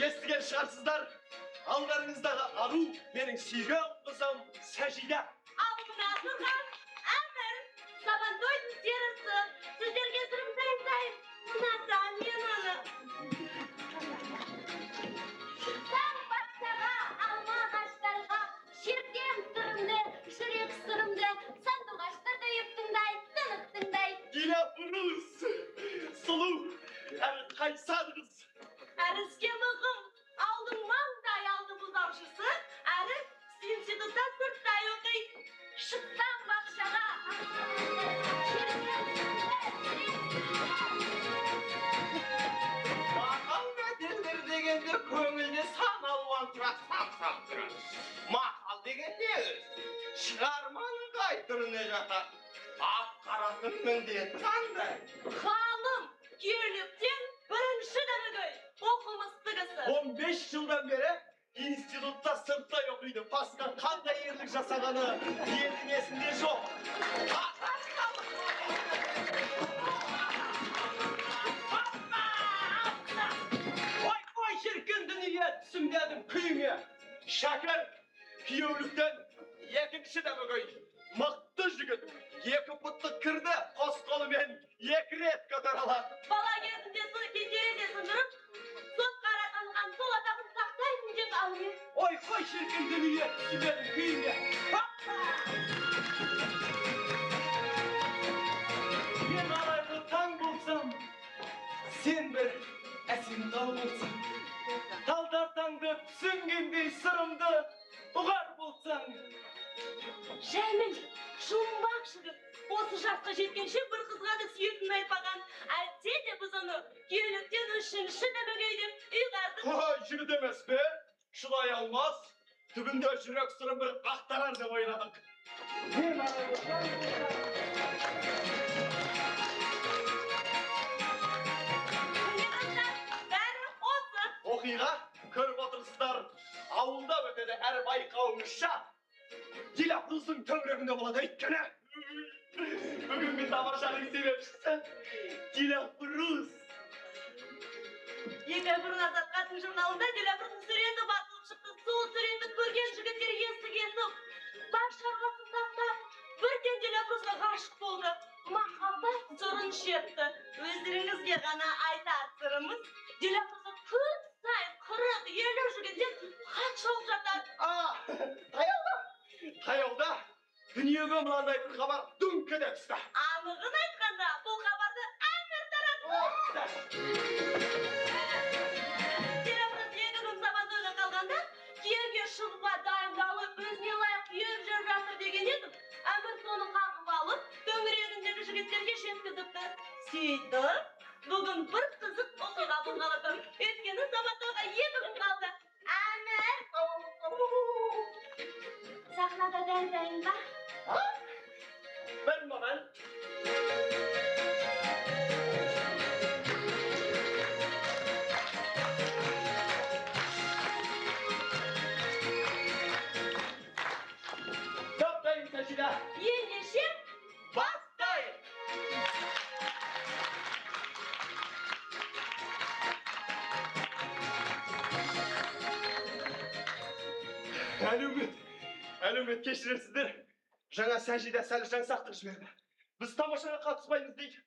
Estigen şartsızlar, allarınızda arı benim sihirli kızım Secide. Alımına Furkan, Ömer, sabah doydunuz yarısı, sizler getirin sayın. Bunlardan yanını. Sen başlara, alma ağaçlarına, şirkem sırımda, şirek sırımda, sen de ağaçlarda yıktınday, tanıttınday. Yine buruz, sulu, kaysar kız. Erişke bakım, aldın manday aldı bu davşısı, erif sinçidıkta sırtay okuyup, şıktan bakşağa. Mahal nedir degende köngülde sanalvan turak samsaptırır. Mahal degende çıkarmanın kaytırına jatar. Ak karasın mendiyet kanday. Halım, gürlükten birinci demegoy, okumastıgısı. 15 yıldan beri institutta sınıfta yokuydu. Pascal kanday yerlik jasagаны diyetin esinde yok. Oy şirkin dünya түсімдедім күйіңе. Шәкір, күйеуліктен екі кіші демегөй. Мықты жігіт, екі пұтты кірді, қос қолымен екі рет көтеріледі. Бала кезінде сұр кетерінде сындырып, сот қаратанған сол атағын сақтайын деп алып. Ой, қой шіркін дүние түсімдедім күйіңе. Мен арайлы таң болсам, сен бір әсем тал болсаң. Талдартаңды түсінгендей сырымды ұғар болсаң. Жәміл, жұмбақ жігіт, осы жасқа жеткенше бір қызға да сүйетінін айтпаған. Әлде де біз оны күйеуліктен үшінші демегөй деп ұйғардық. Ой, жігіт емес пе? Шыдай алмас. Түбінде жүрек сырын бір ақтарар деп ойладық. Мен арайлы таң болсам. Оқиға көріп отырсыздар, ауылда өтеді әр байқауымызша. Дилапрыздың төңірегінде болады өйткені. Бүгінгі тамашаның себепшісі Дилапрыз. Екі бұрын азат қатын журналында Дилапрыздың сүренді басылып шықты. Сол сүренді көрген жігіттер есі-кесіп, бар шаруасын тастап, бірден Дилапрызға ғашық болды. Махаббат жырын шертті. Өздеріңізге ғана айтар сырымыз, Дилапрызға күн сайын 40-50 жігіттен хат жауып жатады. Таяуда дүниеге мынандай бір хабар дүңк ете түсті. Анығын айтқанда, бұл хабарды Әмір таратты. Дилапрыз екі күн сабазойға қалғанда, күйеуге шығуға дайындалып, өзіне лайық үйіп жүріп жатыр деген едім. Әмір соны қағып алып, төңірегіндегі жігіттерге жеткізіпті. Сөйтіп, бүгін бір қызық оқиға болғалы тұр. Өйткені сабақтауға 2 күн қалды. Әмір! Сахнада дайындайын ба? Бір момент. Топтайын Сәжида. Ендеше Бастайын. Әлеумет кешірерсіздер. Жаңа Сәжида сәл жаңсақтық жіберді. Біз тамашаға қатыспаймыз дейді.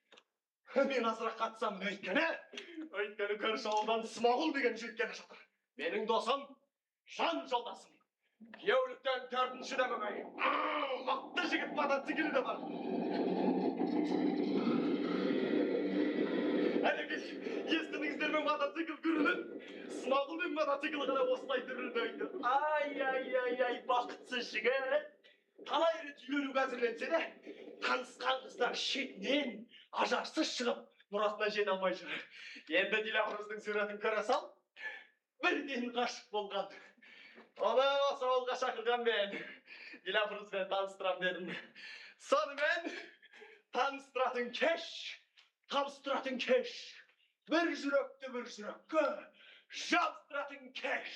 Мен азырақ қатысамын өйткені көріш ауылдан Смағұл деген жігіт келе жатыр. Менің досым, жан жолдасым. Kuyovluktan 4-cü de bakay. Maqta jigit mototsikli de var. Hadi biz естідіңіздермен мотоцикл көрінін. Смағұлмен мотоцикл ғана осылай дүрілмейді. Ай, бақытсыз жігіт. Талай рет үйленуге әзірленсе де, танысқан қыздар шетінен ажарсыз шығып, мұратына жете алмай жүр. Енді Дилапрыздың суретін көре сал, бірден ғашық болған. Оны осы ауылға шақырған мен Дилапрызбен таныстырам дедім. Сонымен таныстыратын кеш, табыстыратын кеш, bir жүректі bir жүрекке жабыстыратын кеш.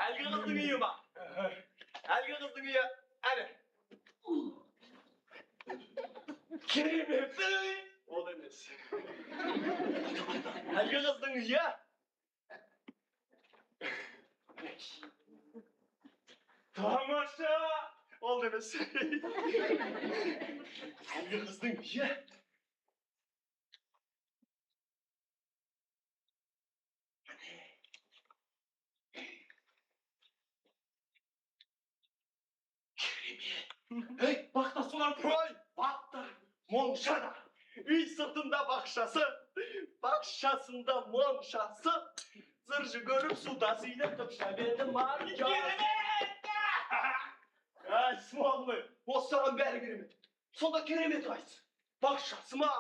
Әлгі қыздың үйі ма? Әлгі қыздың үйі, әлі. Керемет, ол емес. Әлгі қыздың үйі. Тамаша, ол емес. Әлгі қыздың үйі. Ей, бақта солар қой! Бақта, моншада. Үй сыртында бақшасы, бақшасында моншасы. Зыржы көріп суда сейлеп тұпша берді маркасы. Керемет! Ай, Смағұлы, осыған бәрі керемет. Сонда керемет қайсы. Бақшасы ма,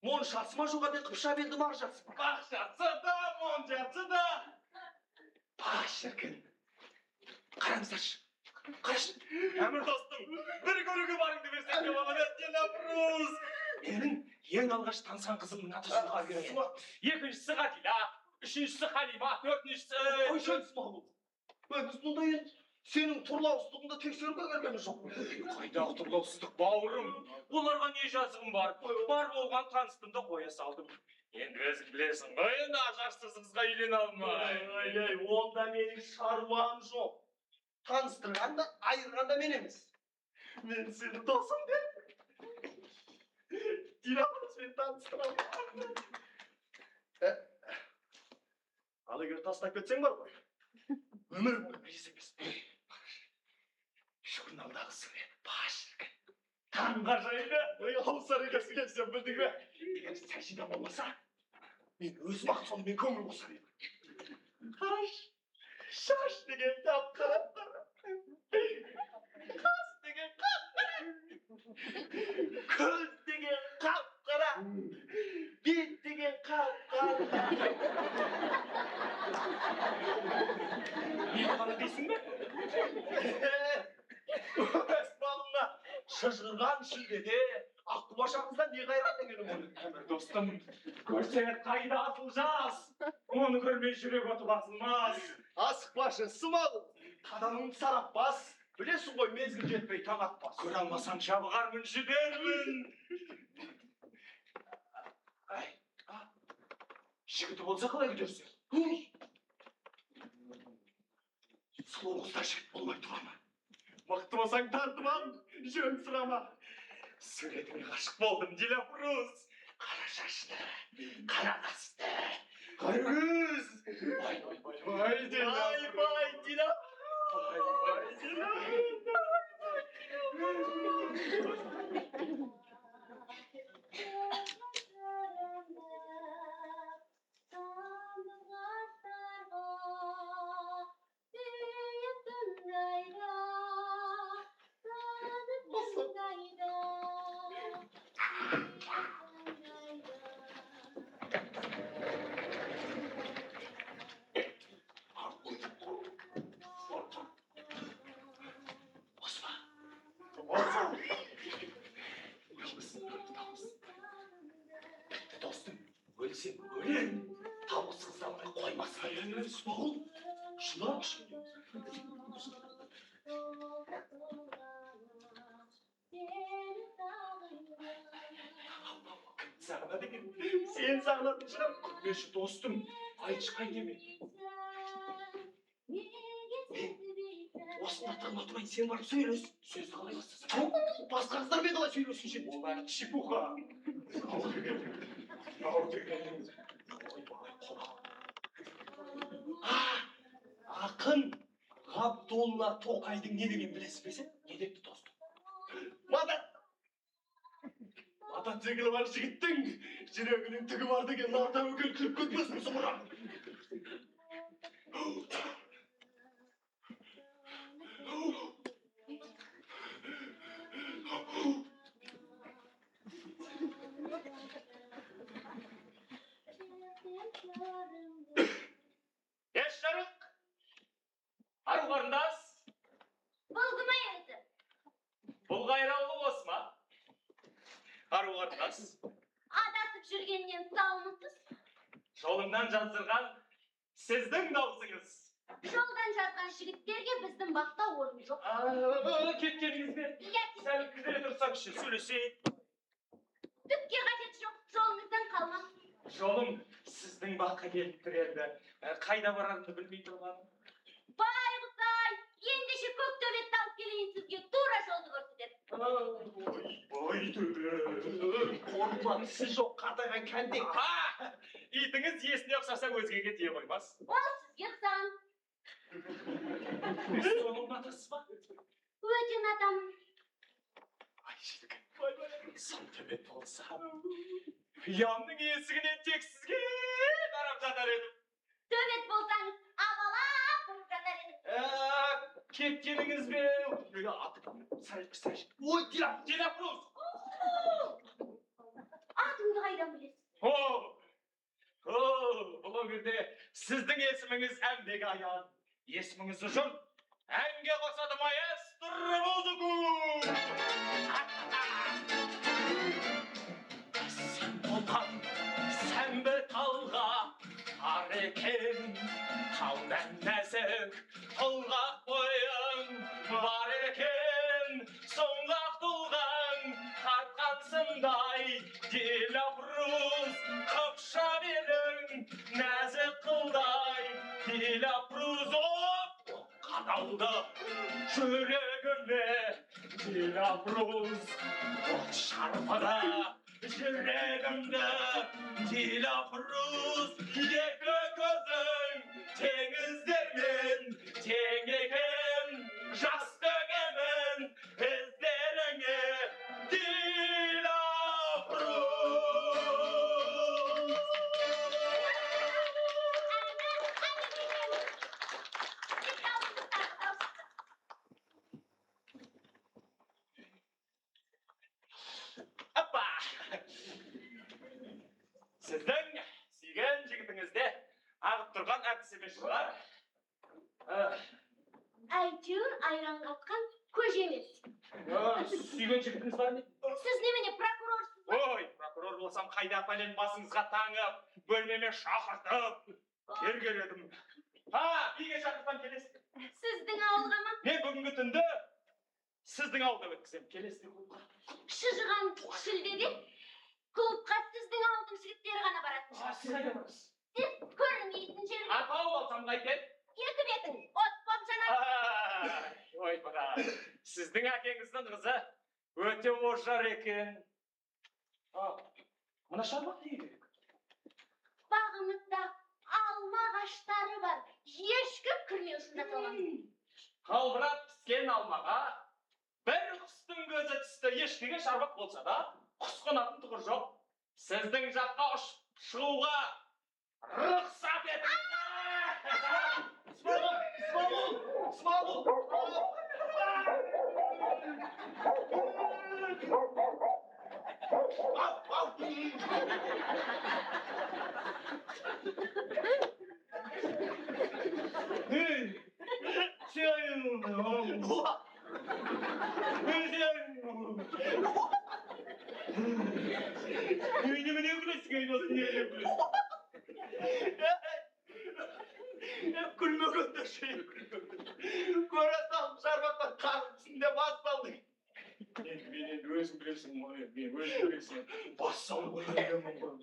моншасы ма жоға ден қыпша берді маржасы. Бақшасы да, моншасы да. Шіркін. Қараңыздаршы. Қарашы, әмір достым, бір көруге барыңды берсек те бала Дилапрыз. Менің ең алғаш танысқан қызымның аты Сұлға береді. Екіншісі Ғадила, үшіншісі Халима, төртіншісі... Қойшан Смағұл. Біз мұнда енді сенің тұрлаусыздығыңды тексеруге келгеніміз жоқ. Қайдағы тұрлаусыздық, бауырым? Оларға не жазығым бар? Бар болған таныстым да қоя салдым. Енді өзің білесің, енді ажарсыз қызға үйлене алмай. Онда менің шаруам жоқ. Таныстырғанда, айырғанда мен емес. Мен сені досым деп. Дилапрызбен таныстырамын. Ал егер тастап кетсең бар ғой. Өмір бойы білес емес. Журналдағы сурет башыркін. Таңға жайлы. Ауысар екесі келсем білдің бе? Егер сәжида болмаса, мен өз бақыт сонымен көңіл қосар едім. Қараш, шаш деген тап-қара. Қас деген қап-қара. Көз деген қап-қара. Бет деген қап-қара. Мені ғана дейсің бе? Өз балымна шыжырған шілдеде Аққұбашаңыздан не қайран дегенім оны. Әмір достым, көрсет қайда асыл жас. Оны көрмей жүрек отып асылмас. Асықпашы, Смағұл. Қадамыңды сараппас. Білесің ғой, мезгіл жетпей таң атпас. Көре алмасаң жабығармын, жібермін. Жігіті болса қалай күтерсің? Сұлу қызда жігіт болмай тұра ма? Мықты болсаң тартымам, жөн сұрама. Суретіңе ғашық болдым, Дилапрыз. Қара шашты, қара қасты, қара көз. Бай, Дилапрыз. Dostum, ölsem ölen, tavsızlanmaya koymasa yani Smағұл, şularmış. Sağladı ki, sen sağladın canım. Kutluyorsun dostum, ay çıkay deme. осында тыңдатмай сен барып сөйлес. Сөзді қалай бастасың? Басқа қыздармен қалай сөйлесінші? Олар чепуха. Ақын Ғабдолла Тоқайдың не деген білесіз бе сен? Не депті достым? Мадат! Мадат түгілі бар жігіттің жүрегінің түгі бар деген нарда өкел күліп көтмесін сұмыра. Еш жарық! Ару қарындас! Болды ма енді? Бұл қайраулы осы ма? Ару қарындас! Адасып жүргеннен саумысыз? Жолыңнан жаздырған сіздің даусыңыз. Жолдан жазған жігіттерге біздің бақта орын жоқ. Кеткеніңіз бе? Сәл кідіре тұрсаңызшы, сөйлесейік. Түкке қажет жоқ, жолыңыздан қалмам. Жолым сіздің баққа келіп тұр енді. Қайда барарымды білмей тұрғаным. Байғұс-ай, ендеше көк төбетті алып келейін сізге, тура жолды көрсетеді. Ой, төбе. Қорқма, сіз жоқ қатайған кәндек. Итіңіз есіне ұқсаса өзгеге тие қоймас. Ол сізге ұқсаған. Сіз оның ұнатасыз ба? Өте ұнатамын. Ай, жігіт, сан төбет болса. Ұямның есігінен тек сізге қарап жатар едім. Төбет болсаңыз, абалап тұрып жатар едім. Кеткеніңіз бе? Сәл. Ой, Дилапрус! Атыңды қайдан білесіз? Бұл өңірде сіздің есіміңіз әмбегі аян. Есіміңізді жұрт әнге қосады маэстро музыку! Сен болған сәмбі талға арекен, талдан нәзік толғақ бойың бар екен, соңғақ тұлған қатқансындай Дилапрус, қыпша белің нәзік қылдай Дилапрус, қадалды жүрегіме Дилапрус, от шарпыда жүрегімді Дилапрус, екі көзің теңіздермен тең екен, жас төгемін іздеріңе Дилапрус. Апа! Сіздің сүйген жігітіңізде ағып тұрған әдісі емес шығар. Әйтеуір айран қатқан көже емес. Сүйген жігітіңіз бар ма? Сіз немене прокурорсыз ба? Ой, прокурор болсам қайда пәлен басыңызға таңып, бөлмеме шақыртып, тергер едім. Биге шақыртсам келесіз. Сіздің ауылға ма? Мен бүгінгі түнді сіздің ауылда өткізем. Келесіз клубқа. Шыжыған шілдеде клубқа сіздің ауылдың жігіттері ғана баратын шығар. Сіз қайда барасыз? Сіз көрінбейтін жерге. Тауып алсам қайтеді? Екі бетін от боп жанады. Ой, брат, сіздің әкеңіздің қызы өте ожар екен. Мына шарбақ не керек? Бағымызда алма ағаштары бар. Ешкім кірмеу үшін жасалған. Қалбырап піскен алмаға бір құстың көзі түсті. Ешкіге шарбақ болса да, құс қонатын тұғыр жоқ. Сіздің жаққа ұшып шығуға рұқсат етіңіз. Смағұл! Күлмегенде şey көресам шарбақтан қардың түсінде басталдың. Мен өзің білесің, мен өзің білесің. Бассам көрмегенмін ғой.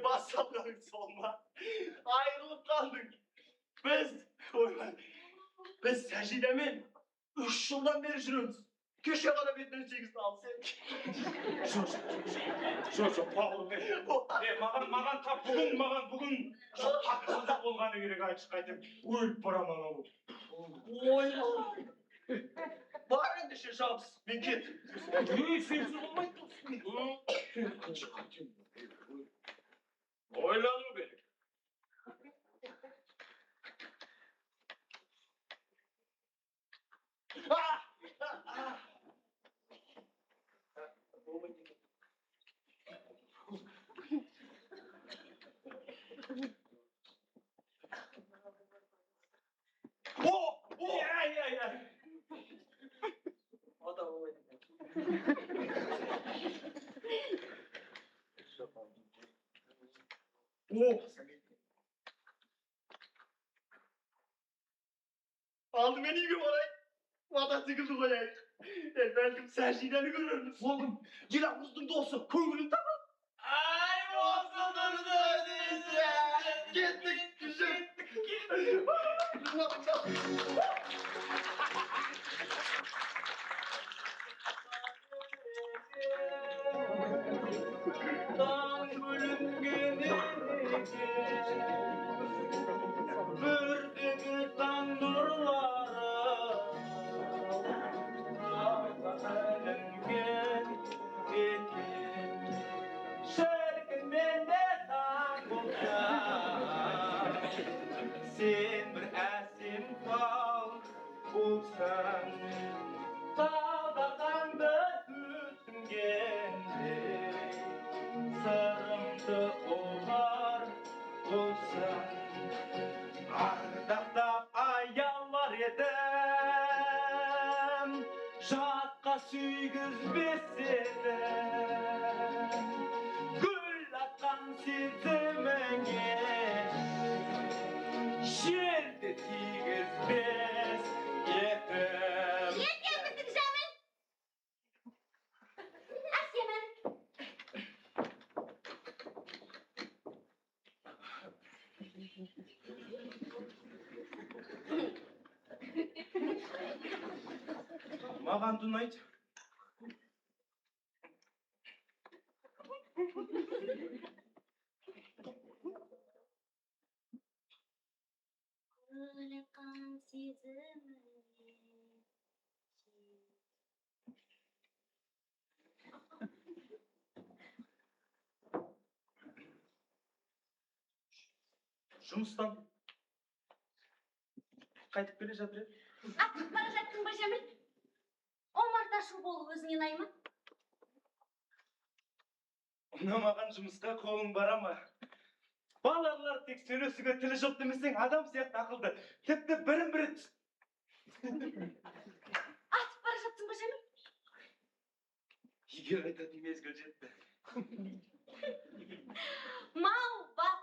Бассам сол ма? Айырылып қалдың. Біз Biz Sajide'min 3 yıldan beri жүрөбүз. Кеше ғана бетінен 8 алды сен. Жоқ, пағыл маған тап бүгін тапқызда болғаны керек айтшы қайтып өліп барамын анау. Ой, бар ендеше жабыс, мен кеттім. Сенсіз болмайды. Ойлану керек. Aldım en iyi bir olay. Mototsikldi koyayım. Belki Sajide'ni görürüz. Oğlum, Cilavuz'un dostu, koygunun tamam. Ay bozulurdu diye. Gittik, güzel. Sen bir əsim fal bulsan, dağdaqanda tütüngende, sırımdı olar bulsan, ardaqda ayallar edem, жатқа сүйгізбесем, gül atқан сезіміңе, жерді тигізбес етім. Yetkenzdik Jamil. Asyaman. Маған ұнайды. Gül atқан сезіміңе. Жұмыстан қайтып келе жатыр еді. Атып бара жаттың ба Jamil? Омардашу болу өзіңе ұнай ма? Ұнамаған жұмысқа қолың бара ма? Балалар тек сөйлесуге тілі жоқ демесең, адам сияқты ақылды. Тіпті бірін-бірі Атып бара жаттың ба Jamil? егер айтатын мезгіл жетті. Мал бақ.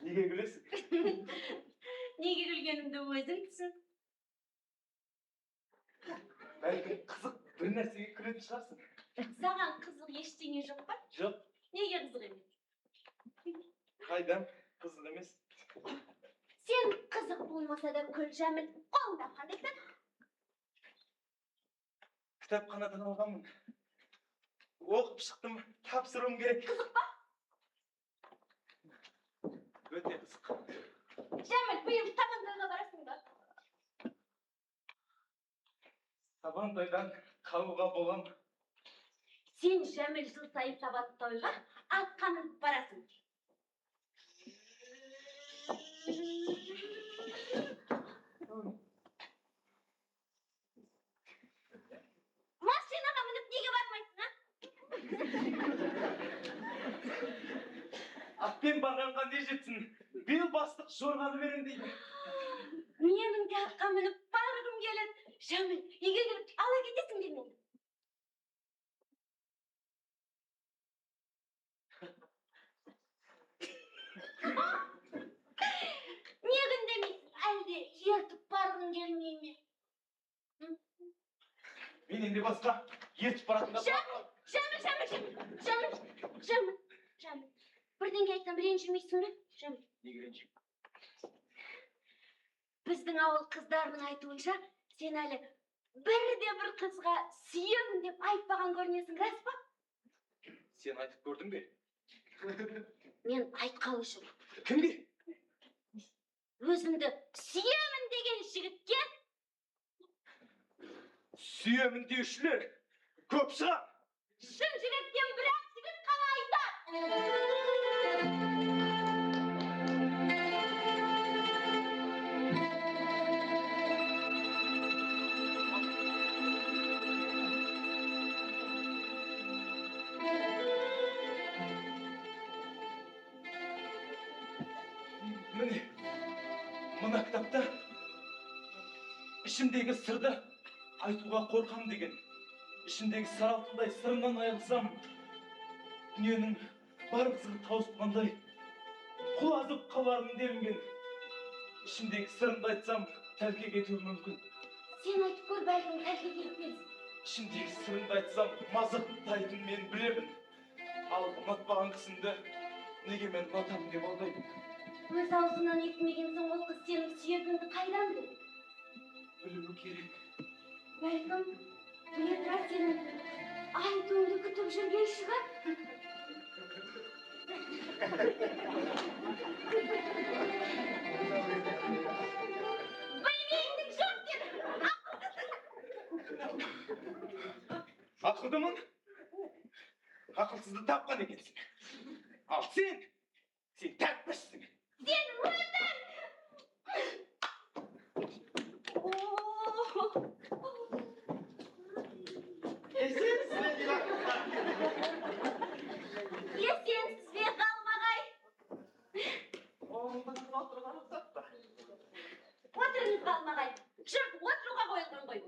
Неге күлесің? Неге күлгенімді өзің түсін. Бәлкім қызық бір нәрсеге күлетін шығарсың. Саған қызық ештеңе жоқ па? Жоқ, Неге қызық емес? қайдан қызық емес. Сен қызық болмаса да күл Jamil. Қолыңда қандай кітап? Кітапханадан алғанмын. Оқып шықтым, тапсыруым керек. Қызық па? Өте қызық. Jamil, биыл табантайға барасың ба? Сабантайдан қалуға болам. Сен Jamil жыл сайын сабантайға атқа мініп барасың. Машинаға мініп неге бармайсың, а? Атпен барғанға не жетсін? Биыл бастық жорғаны берем дейді. Менің де атқа мініп барғым келеді. Jamil, үйге келіп ала кетесің бе мені? Неге үндемейсің? Әлде ертіп барғың келмей ме? Мен енді басқа ертіп баратында... Jamil. Jamil. Birden Неменеге айтсам ренжімейсің бе? Неге ренжимін? Біздің ауыл қыздарының айтуынша, сен әлі бір қызға сүйемін деп айтпаған көрінесің, рас па? Сен айтып көрдің бе? Мен айтқалы үшін. Кімге? Өзімді сүйемін деген жігітке. Сүйемін деушілер көп шығар. Шын жүректен бір-ақ жігіт қана айтады. Міне, мына кітапта ішімдегі сырды айтуға қорқам деген, ішімдегі сары алтындай сырымнан айырылсам, дүниенің бар қызығы тауысқандай құлазып қалармын делінген. Ішімдегі сырымды айтсам, тәлкек етуі мүмкін. Сен айтып көр, бәлкім тәлкек етпес. Ішімдегі сырымды айтсам, мазақтайтынын мен білемін. Ал ұнатпаған кісімді неге мен ұнатамын деп ойлаймын. Өз аузынан естімегенсің, ол қыз сенің сүйетініңді қайдан біледі? Білуі керек. Бәлкім, біле тұра сенің айтуыңды күтіп жүрген шығар. Білмейтін жоқ сен, Ақылдымын. Ақылсызды тапқан екенсің. Ал сен тәппішсің. сен өзің! Есенсіз бе қалмағай? Отырыңыз қалмағай. Жұрт отыруға қойылған ғой.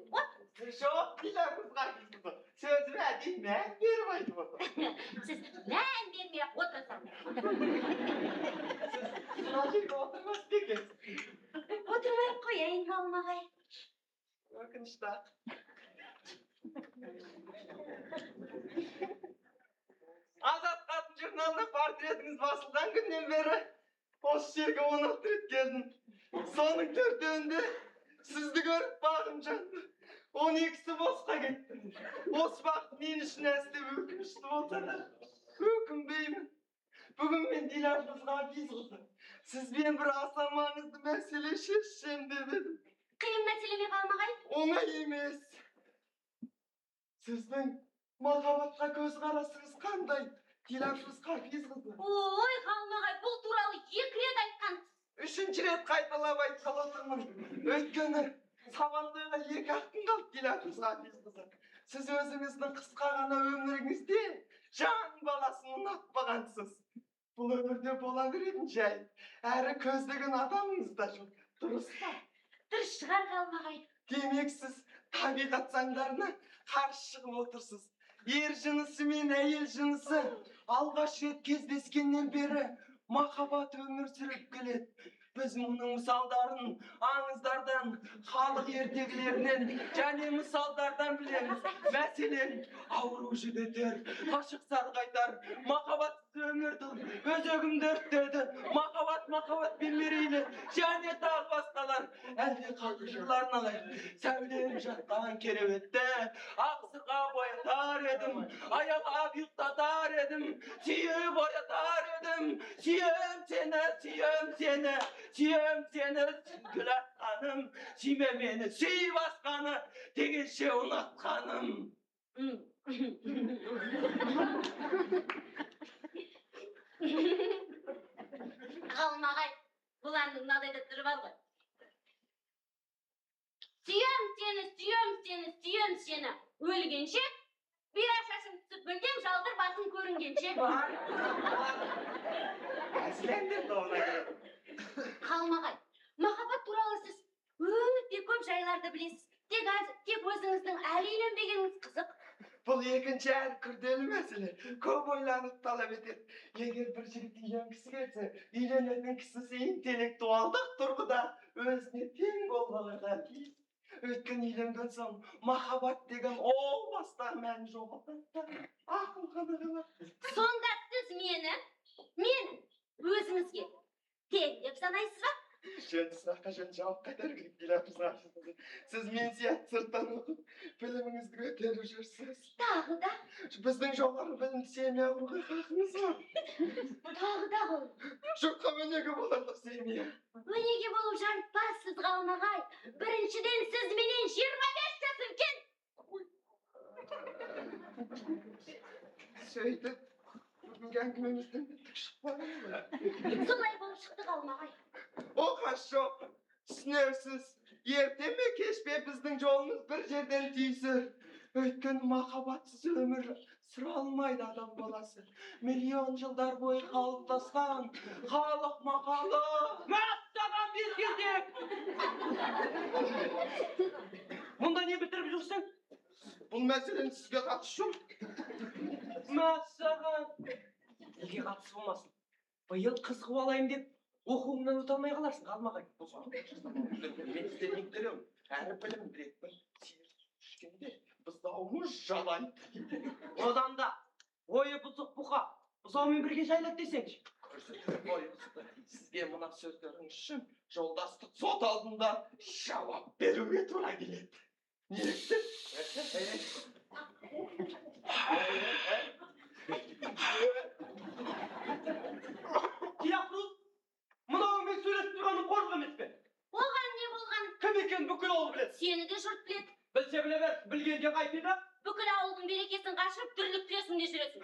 Жоқ, Диләпрұзға кызды. Сөзіме дейін мән беріп айтып отыр. Сіз мән бермей-ақ отырсаңыз. Мына жерде отырмас екенсіз. Отырмай-ақ қояйын қалмағай. Өкінішті. Азат қатын журналында портретіңіз басылған күннен бері осы жерге 16 рет келдім. Соның 4-інде сізді көріп бағым жанды. 12-сі босқа кетті. Осы бақыт мен үшін әсте өкінішті болса да, өкінбеймін. Бүгін мен Диләпрұзға Ғапизқызы, сізбен бір аса маңызды мәселе шешсем деп едім. Қиын мәселе ме қалмағай? Оңай емес. Сіздің махаббатқа көзқарасыңыз қандай, Диләпрұз Ғапизқызы? Ой, қалмағай, бұл туралы 2 рет айтқансыз. 3-ші рет қайталап айтқалы отырмын. Өйткені сабантойға 2 ақтын қалды, Диләпрұз Ғапизқызы. Сіз өзіңіздің қысқа ғана өміріңізде жан баласын ұнатпағансыз. Бұл өмірде бола беретін жай. Әрі көздеген адамыңыз да жоқ. Дұрыс па? Дұрыс шығар қалмағай. Демек сіз табиғат заңдарына қарсы шығып отырсыз. Ер жынысы мен әйел жынысы алғаш рет кездескеннен бері махаббат өмір сүріп келеді. Біз мұның мысалдарын аңыздардан, халық ертегілерінен және мысалдардан білеміз. Мәселен, ауру жігітер, ғашық сарғайтар, махаббатсыз өмірдің өзегімді өртеді, махаббат мерейлі және тағы басқалар. Әлде қалды жырларын алайын. Сәулем жатқан кереуетте ақсыға боятар едім, аялап ұйықтатар едім, сүйіп оятар едім. Сүйем сені, Гүлат ханым, сүйме мені, сүй басқаны, дегенше ұнатқаным. Қалмағай, бұл әннің мынадай да түрі бар ғой. Сүйем сені, өлгенше, бира шашым түсіп мүлдем жалғыр басым көрінгенше. Әзілендер доғына Қалмағай, махаббат туралы сіз өте көп жайларды білесіз. Тек өзіңіздің әлі үйленбегеніңіз қызық. Бұл екінші әрі күрделі мәселе. Көп ойланып талап етеді. Егер бір жігіт үйленгісі келсе, үйленетін кісісі интеллектуалдық тұрғыда өзіне тең болғанға тиіс. Өйткені үйленген соң махаббат деген ол бастан мән жоғалтады. Ақыл қана қалады. Сонда сіз мені өзге. Тек деп санайсыз ба? Жөн сұраққа жөн жауап қайтару керек Дилапрыз апай. Сіз мен сияқты сырттан оқып, біліміңізді көтеріп жүрсіз. Тағы да, Біздің жоғары білімді семья құруға хақыңыз бар. тағы да ғой. Жұртқа өнеге боларлық семья. Өнеге болып жарытпассыз Қалмағай. Біріншіден сіз менен 25 жас үлкен. Сөйтіп, бүгінгі әңгімемізден түк шықпады ма? Солай болып шықты Қалмағай. О, хорошо. Түсінерсіз. Ерте ме кеш пе біздің жолымыз бір жерден түйісір. Өйткені махаббатсыз өмір сүре алмайды адам баласы. Миллион жылдар бойы қалыптасқан халық мақалы. Мәссаған бергендек! Мұнда не бітіріп жүрсің? Бұл мәселені сізге қатысы жоқ. Мәссаған! Неге қатысы болмасын? Биыл қызығып алайын деп оқуыңнан өте алмай қаларсың, Қалмағай. Мен сізден не білемін? Әрі білім білетпін. Түшкенде бұзауымыз жалайды. Одан да ойы бұзық бұқа. Бұзаумен бірге жайлады десеңші. Көрсетіп ойыңызды. Сізге мына сөздеріңіз үшін жолдастық сот алдында жауап беруге тура келеді. Неліктен? Дилапрыз, мынаумен сөйлесіп тұрғаның қорқып емес пе? Оған не болған? Кім екенін бүкіл ауыл біледі. Сені де жұрт біледі. Білсе біле бер, білгенде қайтеді. Бүкіл ауылдың берекесін қашырып, тірлік тіресінде жүресің.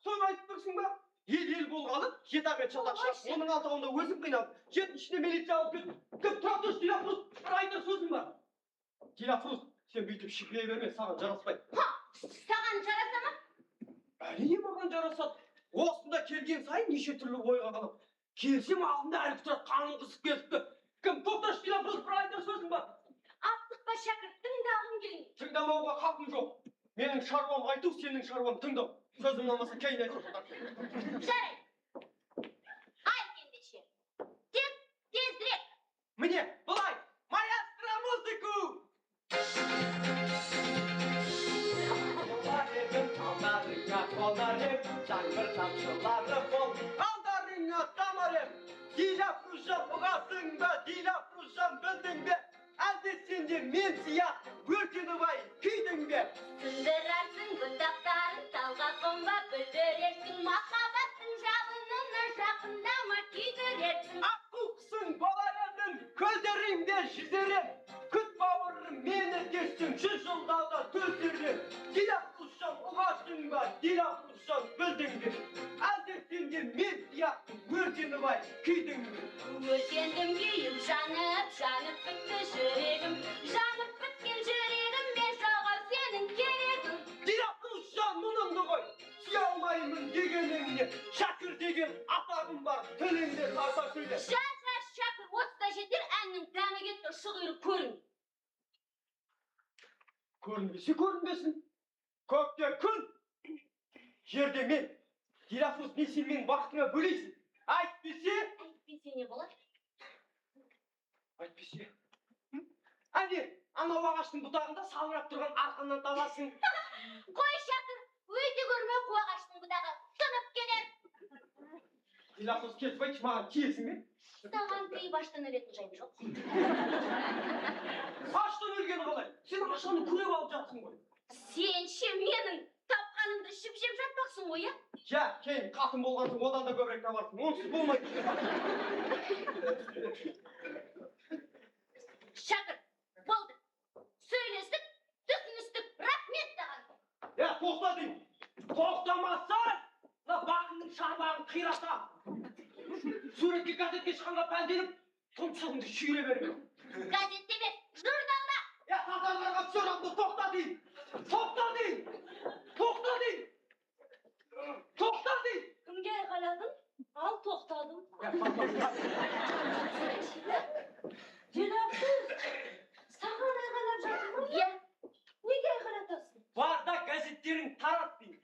Соны айтып тұрсың ба? Ел болғалы, жетамен шатақ шығып, оның алтауында өзім қиналып, жеттің ішіне милиция алып кетіп, кім тұра тұршы Дилапрыз, бір айтар сөзім бар. Дилапрыз, сен бүйтіп шикілей берме, саған жараспайды. Саған жараса ма? Әрине маған жарасады. Осында келген сайын неше түрлі ойға қалып. Келсем алдында әлгі тұрады, қаным қысып кетіпті. Кім тоқташы Дилапрыз, бір айтар сөзім бар. Аптықпа шәкірт, тыңдағым келмейді. Тыңдамауға хақым жоқ. Менің шаруам айту, сенің шаруам тыңдау. Сөзім болмаса кейін айтып. Жарайды. Айт ендеше. Тек тезірек. Міне, былай. Маэстро музыку! Алдарыңа тамарым, Дилапрызжан ұғасың ба, Дилапрызжан білдің бе? Әлде сенде мен сияқты өртеніп күйдің бе? Сындырарсың бұтақтарын талға қонба, бүлдірерсің махаббаттың жалынына жақындама күйдірерсің. Аққуқсың болар едің, көлдеріңде жүзерем. Күт бауырым мені кешсің, 100 жылда да төздерем. Дилапрызжан ұғасың ба, Дилапрызжан білдің бе? Әлде сенде мен сияқты өртеніп күйдің бе? Өртендім күйім жанып, жанып бітті жүрегім. Жанып біткен жүрегімде жоғал сенің керегің. Дилапрызжан мұныңды қой, сүйе алмаймын дегеніңе. Шәкір деген атағым бар, тіліңде тарта сөйле. Жас шәкір, 30-да жетер, әннің дәмі кетті, шығыры көрін. Көрінбесе көрінбесін. Көкте күн, жерде мен. Дилапрыз, не сен менің бақытыңа бөлейсің? Әйтпесе не болады? Әйтпесе. Әне, анау ағаштың бұтағында салбырап тұрған арқаннан табасың. Қой шәкір, өйте көрме қу ағаштың бұтағы, тұнып кетер. Дилапрыз, кетіп айтшы, маған тиесің бе? Саған тыйып аштан өлетін жайым жоқ. Аштан өлгені қалай? Сен ақшаны күреп алып жатсың ғой. Сен ше менің тапқанымды ішіп-жеп жатпақсың ғой, иә? Жә, кейін қатын болғансың, одан да көбірек табарсың. Онсыз болмайды. Шәкір, болды. Сөйлестік, түсіністік, рахмет саған. Тоқта деймін. Тоқтамасаң, бағыңның шарбағын қиратам. Суретке газетке шыққанға пәлделіп, тұмсығыңды шүйре бермей. Газетте емес, журналда. Татарларға түсірамды, тоқта деймін. Тоқта деймін. Тоқта деймін. Тоқта деймін. Кімге айқайладың? Ал тоқтадым. Дилапрыз, саған айқайлап жатыр ғой? Иә. Неге айқайлатасың? Бар да газеттерін тарат деймін.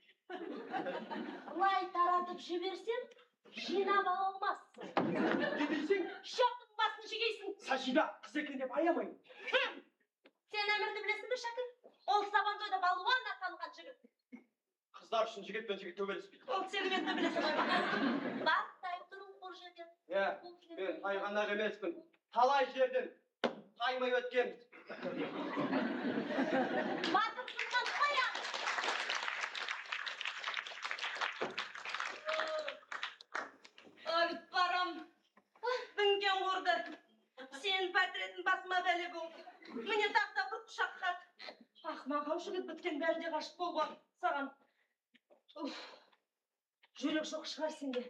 Бұлай таратып жіберсем, жинап ала алмассың. Не дейсің? Шоқтың басын жегейсің. Сажида, қыз екен деп аямайын. Сен әмірді білесің бе, Шәкір? Ол сабантойда балуан да танылған жігіт. Қыздар үшін жігіт пен жігіт төбелеспейді. Ол сегментті білесің ғой. Бақтай тұру бұл жерден. Ben hayvanlar emesmin. Talay жерден taymay ötkenmiz. Батырсыздан қоям. Өліп барам. Діңген құрды. Сенің пәтіретін басыма бәле болды. Міне тақта бір құшақ хат. Мағау жігіт біткен бәрі де ғашық болған. Саған. Жүрек жоқ шығар сенде.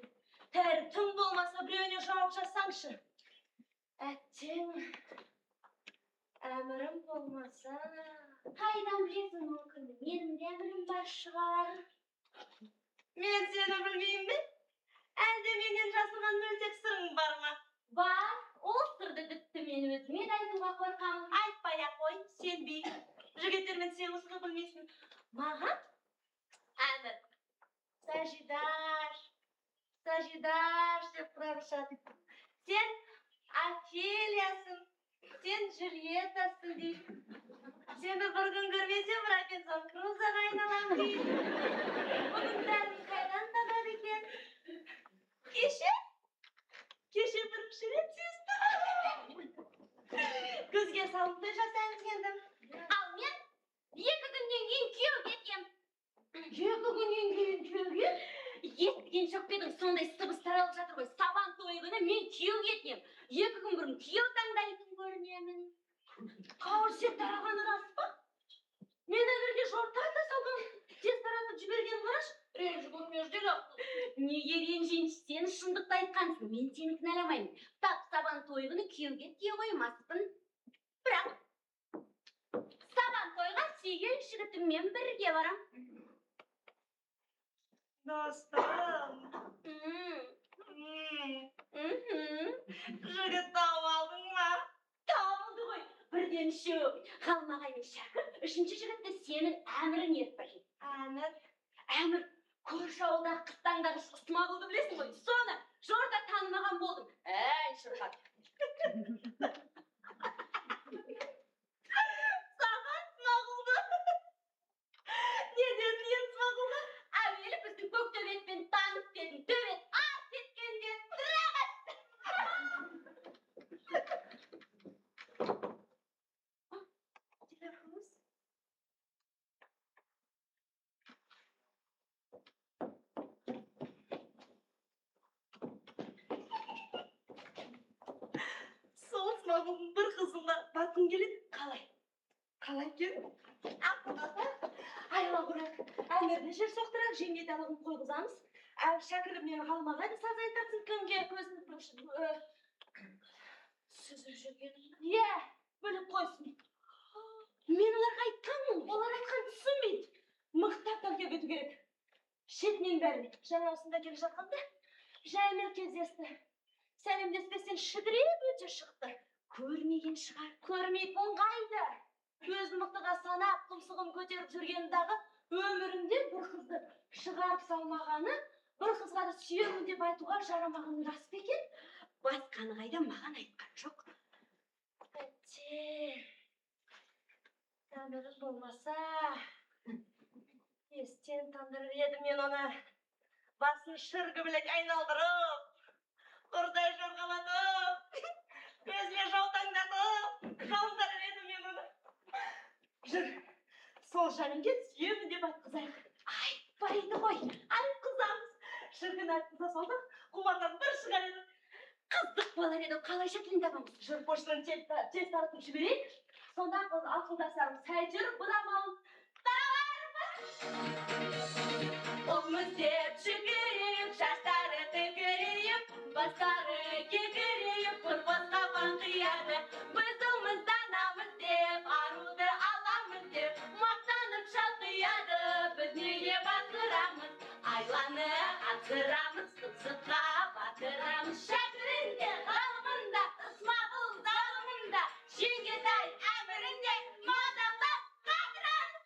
Тәрі тым болмаса біреуіне жауап жасаңшы. Әттең. Әмірім болмаса... Қайдан білесің мүмкін? Менің де әмірім бар шығар. Мен сені білмеймін бе? Әлде менен жасырған мөлтек сырың бар ма? Бар, ол сырды бітті мен өзіме айтуға қорқамын. Айтпай-ақ қой, сенбей. Жігіттермен сен осыны білмейсің. Маған? Әмір. Сажидаш деп құрарышады. Сен Офелиясың. Сен Джульеттасың дейді. Сені бір күн көрмесем, Робинзон Крузоға айналамын дейді. Бұның бәрін қайдан табады екен? Кеше бірінші рет сезді. Көзге салымды жасаймыз ендім. Ал мен 2 күннен кейін күйеу кетем. 2 күннен кейін күйеуге? Естіген жоқ па едің, сондай сыбыс таралып жатыр ғой. Сабан тойы күні мен күйеу кетем. 2 күн бұрын күйеу таңдайтын көрінемін. Қауыр сен тарағаны рас па? Мен әмірге жортайда салған. Тез таратып жіберген қараш. Ренжігін межден ақ. Неге ренжейінші, сен шындықты айтқансың. Мен сені кінәламаймын. Тап сабан тойы күні күйеуге тие қоймаспын. Бірақ сабан тойға сүйген жігітіммен бірге барам. Достарым. Жігіт тауып алдың ма? Табылды ғой. Бірден үшеу. Қалмағай мен шәкір. 3-ші жігітті сенің әмірің етпір. Әмір. Әмір, көрші ауылдағы қыстаңдағы Смағұлды білесің ғой. Соны жорта танымаған болдым. Әй, шырқат. Саған Смағұлды. Не дедің ен Смағұлды? Әуелі біздің көк төбетпен танып дедім. Төбет ас еткенде тұрағат. Телефоныз? Сол Смағұлдың бір қызына батқың келеді. Қалай кел? Айла құрат. Әмірді жер соқтырақ жеңгеталығын қойғызамыз. Әл шәкірім мені қалмағайды саз айтарсың кімге көзін сүзіп жүргенім. Бөліп қойсын. Мен оларға айтқанмын. Олар айтқан түсінбейді. Мықтап тәлкеп ету керек. Шетінен бәрін. Жаңа осында келе жатқанда жаймен кездесті. Сәлемдеспестен шідіреп өте шықты. Көрмеген шығар. Көрмейтін қайды. Өзін мықтыға санап, құмсығын көтеріп жүргендағы өмірінде бір қызды шығарып салмағаны, бір қызға да сүйемін деп айтуға жарамағаны рас па екен? Басқаны қайда маған айтқан жоқ. Әтте, әмірі болмаса, естен тандырыр едім мен оны. Басын шырғы білек айналдырып, құрдай жорғалатып, көзіне жаутаңдатып, жауындырыр едім мен оны. Жүр, сол жанымге сүйемін деп айтқызайық. Айтпайды ғой, айтқызамыз. Шіркін айтқыза салдық, құмардан бір шығар еді. Қызық болар еді, қалайша тілін табамыз. Жүр, поштаны тез таратып жіберейік. Сонда ақылдасармыз. Әйтеуір бұдамауын таралармыз. Ұлмыз деп жүгірейік, жастары түгірейік, бастары кекірейік, құрбасқа банқияды. Біз ұлмызданамыз деп, аруды аламыз деп, мақтанып шалқияды. Біз неге батырамыз, айланы атырамыз, тұпсыққа батырамыз. Шәкірінде, ғалымында, Смағұл залымында, жеңгетай әмірінде, мадақтап қатырамыз.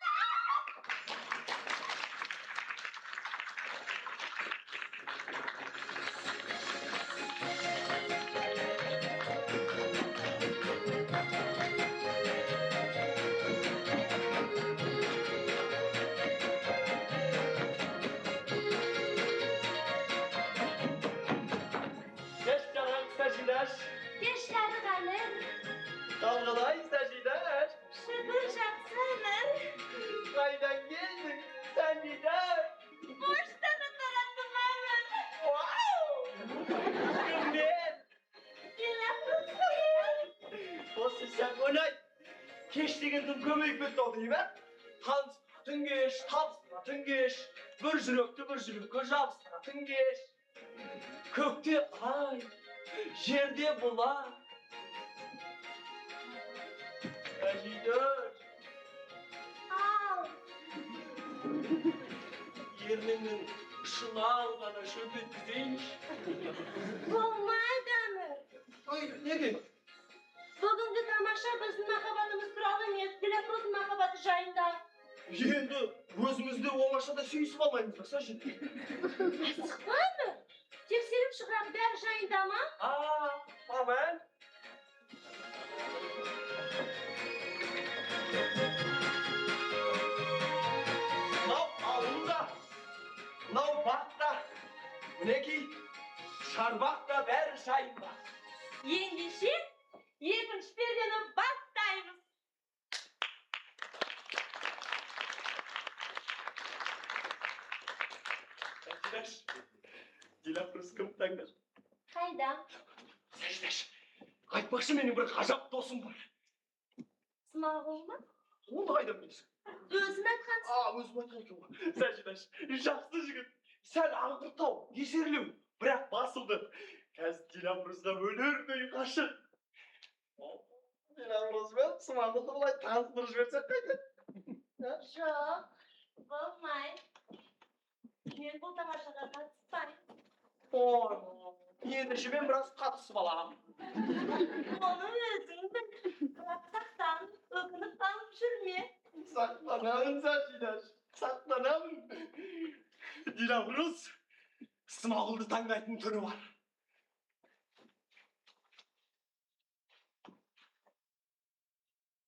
Sajidaş. Gençleri kalın. Dalgalay Sajidaş. Şükür şapsana. Kaydan geldin Sajidaş. Boştan tarafım hemen. Gümben. Dilapruz. Olsun sen olay. Keştiğindim kömeyip bitti o değil mi? Hans tüngeş, tüngeş. Bir jürek, jabsına tüngeş. Kökte ay, yerde bular. Sajidaş. Al. Yerinin ışını algana şu bitkizeymiş. Olmaydı mı? Ay ne diyeyim? Bugünkü tamaşa bizim makabatımız turalı emas. Dilapruz makabatı jayında. Енді өзімізді оңашада сүйісіп алмаймыз ба Сашин? Sıkmayın mı? Tekserip çıkırak der jayında mı? Aman. Мынау ауылда, мынау бақта, мінекей шарбақта бәрі жайында. Ендеше, екінші пердені бастаймыз. Сәждаш, Диляпрыз кім таңдар? Қайда? Сәждаш, айтпақшы менің бір ғажап досым бар. Смағұл ма? Оны қайдан білесің? Өзін айтқан Өзім айтқан екен ғой. Сәждаш, жақсы жігіт. Сәл аңғыртау, есерлеу, бірақ басылды. Қазір Диляпрызда өлердей қашық. Диляпрызбен Смағұлды былай таныстырып жіберсек қайтеді? жоқ. Болмай. Мен бұл тамашаға қатыспаймын. Ендеше мен біраз қатысып аламын. Оны өзің біл. Сақтан, өкініп қалып жүрме. Сақтанамын, Сәжидаш, сақтанамын. Диляпрыз, Смағұлды таңдайтын түрі бар.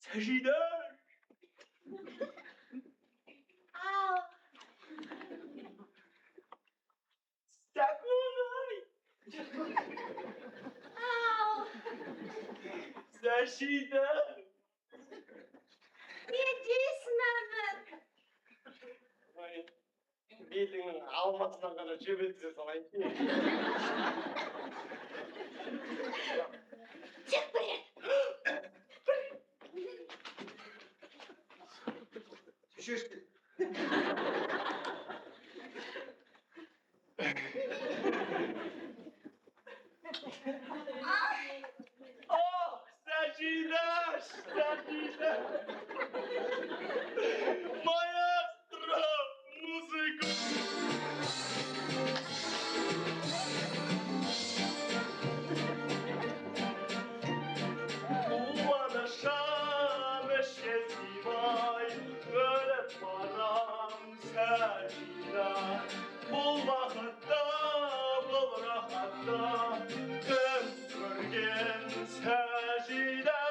Сәжидаш! Ал. Сәкулай! Ал. Сәжидаш! Не дейсің әмір? Беліңнің алматынан ғана жебетізе салайын. Тек бір рет. Шешті. Сәжидаш! Сәжидаш! Маэстро! Музыка! Ulaşan şezimay öyle param Səcida. Bu vaxtda, bu rahatda görgen Səcida.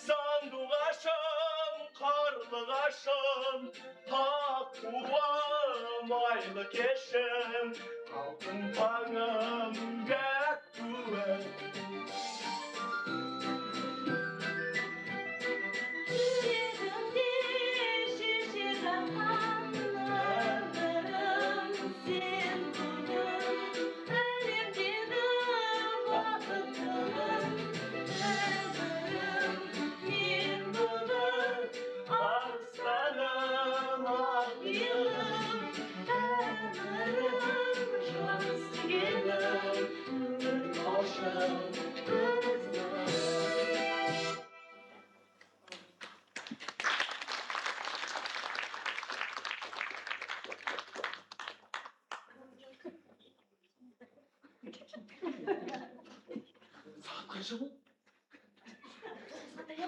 Sanduğaşım, karlıqaşım, hakuvam aylı keşim, altın panım gök güven. Yüreğimde şişiren anılarım sen buldun. Elimde de vakıtlarım, ömrüm bir buldum. Arslanım ağlayalım, Ömrüm şans gelir, koşalım. Saat kaçı bu?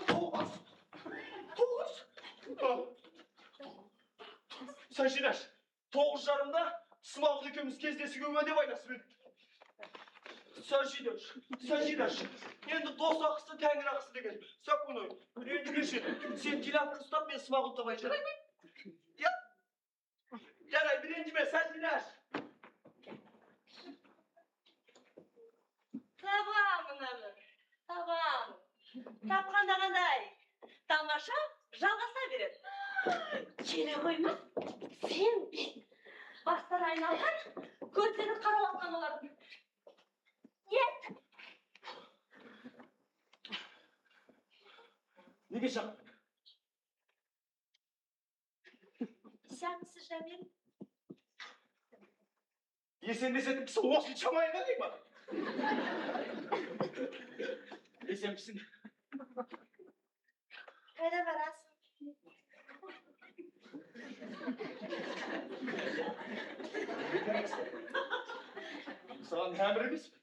Dokuz. Сәжидаш, 9:30-да Смағұл екеуміз кездесуге уәде байласып едік. Сәжидаш, енді дос ақысы, тәңір ақысы деген. Сәкуной, ренжімеші. Сен Диляпрыз ұстап, мен Смағұлды табайын. Жарайды, ренжіме, Сәжидаш. Табамыз. Anamın. Tamam. Tapqanda qanday? Tamaşa жалғаса береді. Келе қойма. Сен бет. Бастары айналған, көздері қарауатқан олардың. Ет. Неге шақырдың? Сәмсіз Жәмел. Есендесетін кісі осынша майға değil ма? Есенбісің? Қайда барасың? Саған әмір емес пе?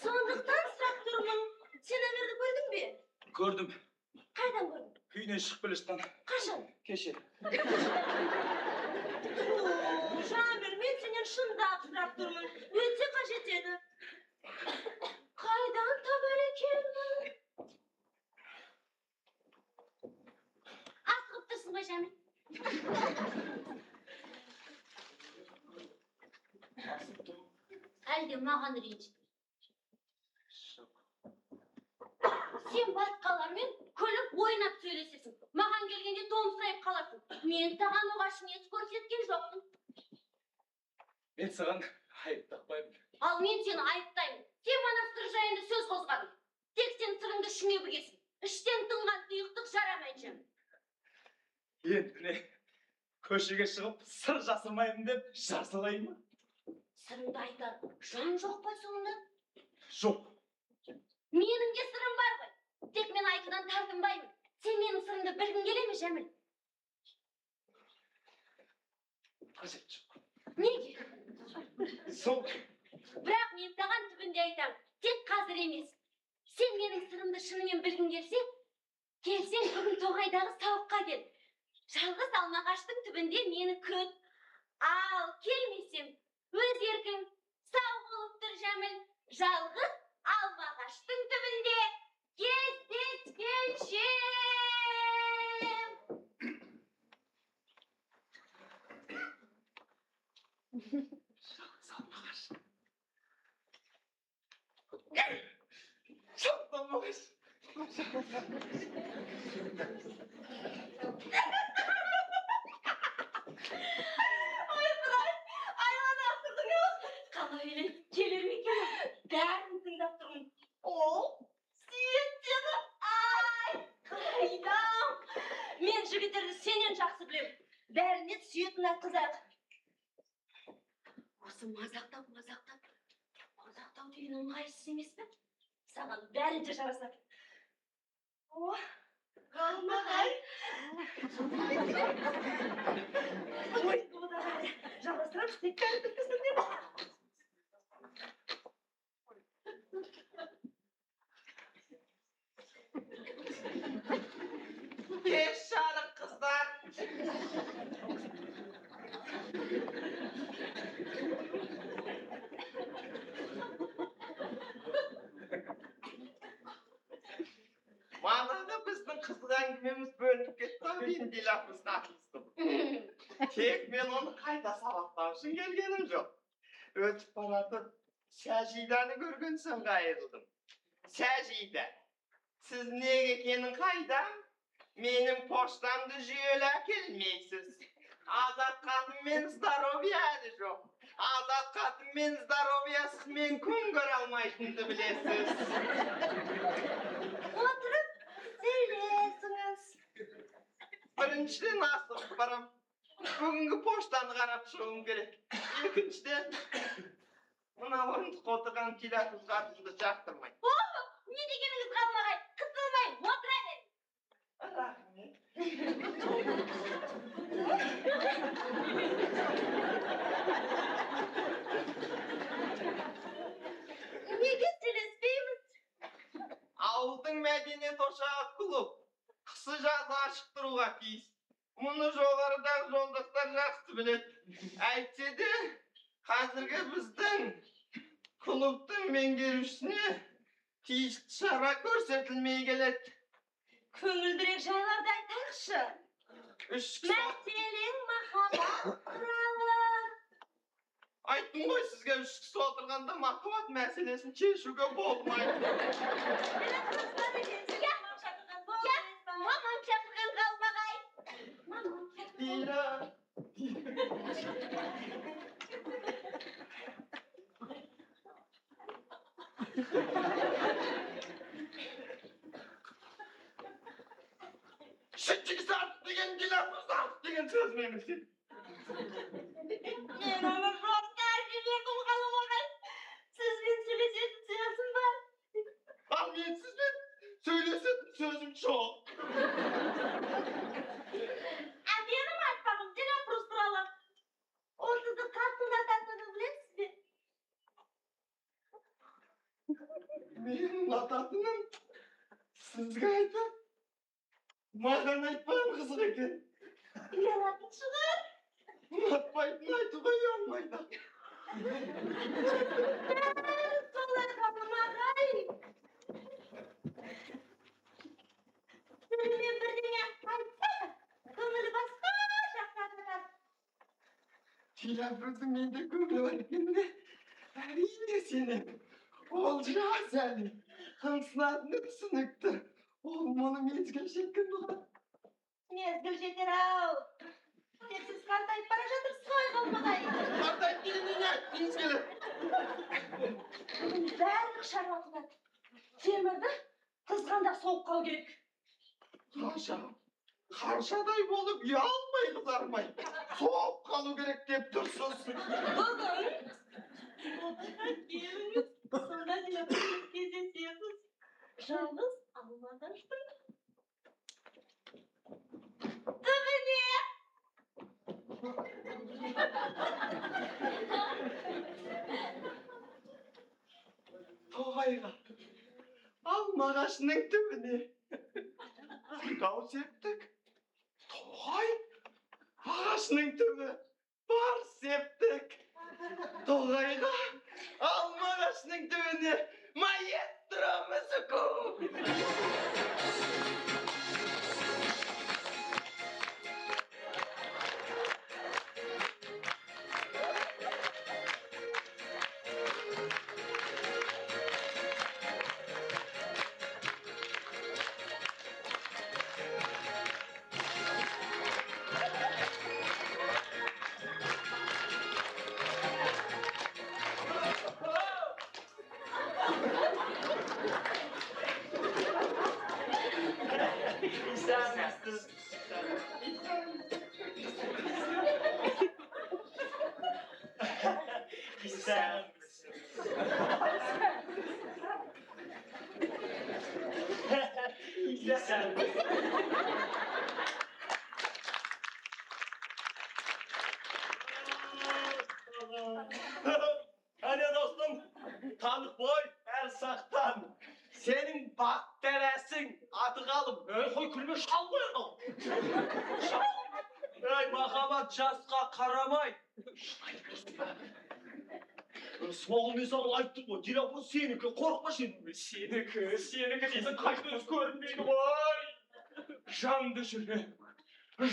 Сондықтан сұрақ тұрмын. Сен әмірді көрдің бе? Көрдім. Қайдан көрдің? Үйінен шығып келе жатқан. Қашан? Кеше. Жәміл, мен сенен шындап сұрап тұрмын. Өте қажет еді. Қайдан табар екенмін? Асығып тұрсың ғой, Жәміл. Әлде маған ренжіп. Сен басқалармен күліп ойнап сөйлесесің. Маған келгенде томсырайып қаласың. Мен саған оғаш ниет көрсеткен жоқпын. Мен саған айып тақпаймын. Ал мен сені айыптаймын. Сен мана сыр жайында сөз қозғадың. Тек сен сырыңды ішіңе бүгесің. Іштен тынған тұйықтық жарамайды, Жәміл. Енді не? Көшеге шығып сыр жасырмаймын деп жасырайын ма? Сырыңды айтар жан жоқ қой соңында. Жоқ. Менің де сырым бар ғой. Тек мен айтудан тартынбаймын. Сен менің сырымды білгің келе ме, Жәміл? Қажет жоқ. Неге? Сол. Бірақ мен саған түбінде айтам. Тек қазір емес. Сен менің сырымды шынымен білгің келсе, келсең бүгін Тоғайдағы сауыққа кел. Жалғыз алмағаштың түбінде мені күт. Ал келмесем, өз еркің сау болып тұр, Жәміл. Жалғыз алмағаштың түбінде кездескенше. Жалғыз алмағаш. Жалғыз алмағаш. Қалай үйленіп келер екен? Бәрін тыңдап тұрмын. Ол сүйеттегі ай қайдам. Мен жігіттерді сенен жақсы білемін. Бәріне сүйетін айтқызайық. Осы мазақтау деген ыңғайсыз емес пе? Саған бәрі де жарасады. О, қалмағай. Ой, бұл да бәрі. Жалғастырамыз, тек кәрі түпкісін деп. Кеш жарық қыздар. Манағы біздің қызық әңгімеміз бөлініп кетті, мен Дилапызға атылыстым. Тек мен оны қайта сабақтау үшін келгенім жоқ. Өтіп баратып, Сәжиданы көрген соң қайырылдым. Сәжида, сіз неге екенін қайда? Менің поштамды жүйелі әкелмейсіз. Азат қатынмен здоровья әлі жоқ. Азат қатынмен здоровьясыз мен күн көре алмайтынды білесіз. Отырып, сөйлесіңіз. Біріншіден асығып барам. Бүгінгі поштаны қарап шығуым керек. Екіншіден, мына орындық отырған Дилапыз қатынды жақтырмай. Не дегеніңіз қалмағай? Қысылмай, отыра бер. Рахмет. Неге сөйлеспейміз? Ауылдың мәдениет ошағы клуб. Қысы жазы ашық тұруға тиіс. Мұны жоғарыдағы жолдастар жақсы біледі. Әйтсе де, қазіргі біздің клубтың меңгерушісіне тиісті шара көрсетілмей келеді. Көңілдірек жайларды айтайықшы. Үш Мәселен махаббат туралы. Ayттым ғой сізге үш кісі отырғанда махаббат мәселесін шешуге болмайды. Мамам шақырған қалмағай. Ира. Шүтчігі сарт деген келапыз ақ деген сөз мемесі. Мен оны жоқтар жібердім қаламағай. Сізбен сөйлесетін сөзім бар. Ал мен сізбен сөйлесетін сөзім жоқ. Менің айтпағым телефон туралы. Ол сізді қатты ұнататынын білесіз бе? Менің ұнататыным сізге айтып, маған айтпаған қызық екен. Ұялатын шығар. Ұнатпайтын айтуға ұялмайды. Солай қаламағай. Сізбен бірдеңе айтса, көңілі басқа жаққа жатады. Телефонның менде көңілі бар екеніне әрине сенемін. Ол жас әлі. Қымсынатыны түсінікті. Ол мұны мезгіл жеткен болған. Мезгіл жетер-ау. Тек сіз қартайып бара жатырсыз ғой қалмағай. Қартайып дегенде не айтқыңыз келеді? Бұның барлық шаруасында темірді қызғанда соққау керек. Қаршадай болып ұялмай қызармай. Соғып қалу керек деп тұрсыз. Бүгін келіңіз, сонда телефонмен кездесеміз. Жалғыз алмағаштың түбіне. Тоғайға, алмағашының түбіне. Дау септік. Тоғай, ағашының түбі бар септік. Тоғайға, алмағашының түбіне маэстро музыку. Hani dostum, tanık boy, her saktan. Senin bakteresin, adı kalım. Koy külme şalmıyor mu? Ey makabat casqa karamay. Small misal ayttık mı? Telefon seniki, korkma şimdi. Seniki değilse kaçtınız görünmeydi vay. Can düşürük,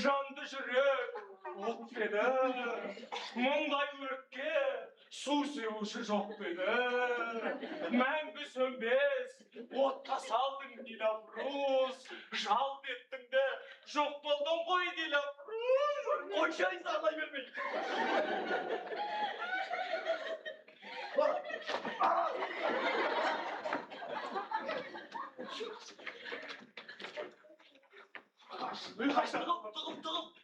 can düşürük. Ot beni, мұндай өртке су сеуші жоқ бені. Мәңгі сөнбес, отқа салдың Дилапрус. Жалп еттің де, жоқ болдың ғой Дилапрус. Қойшай сарлай бермей. Тығып.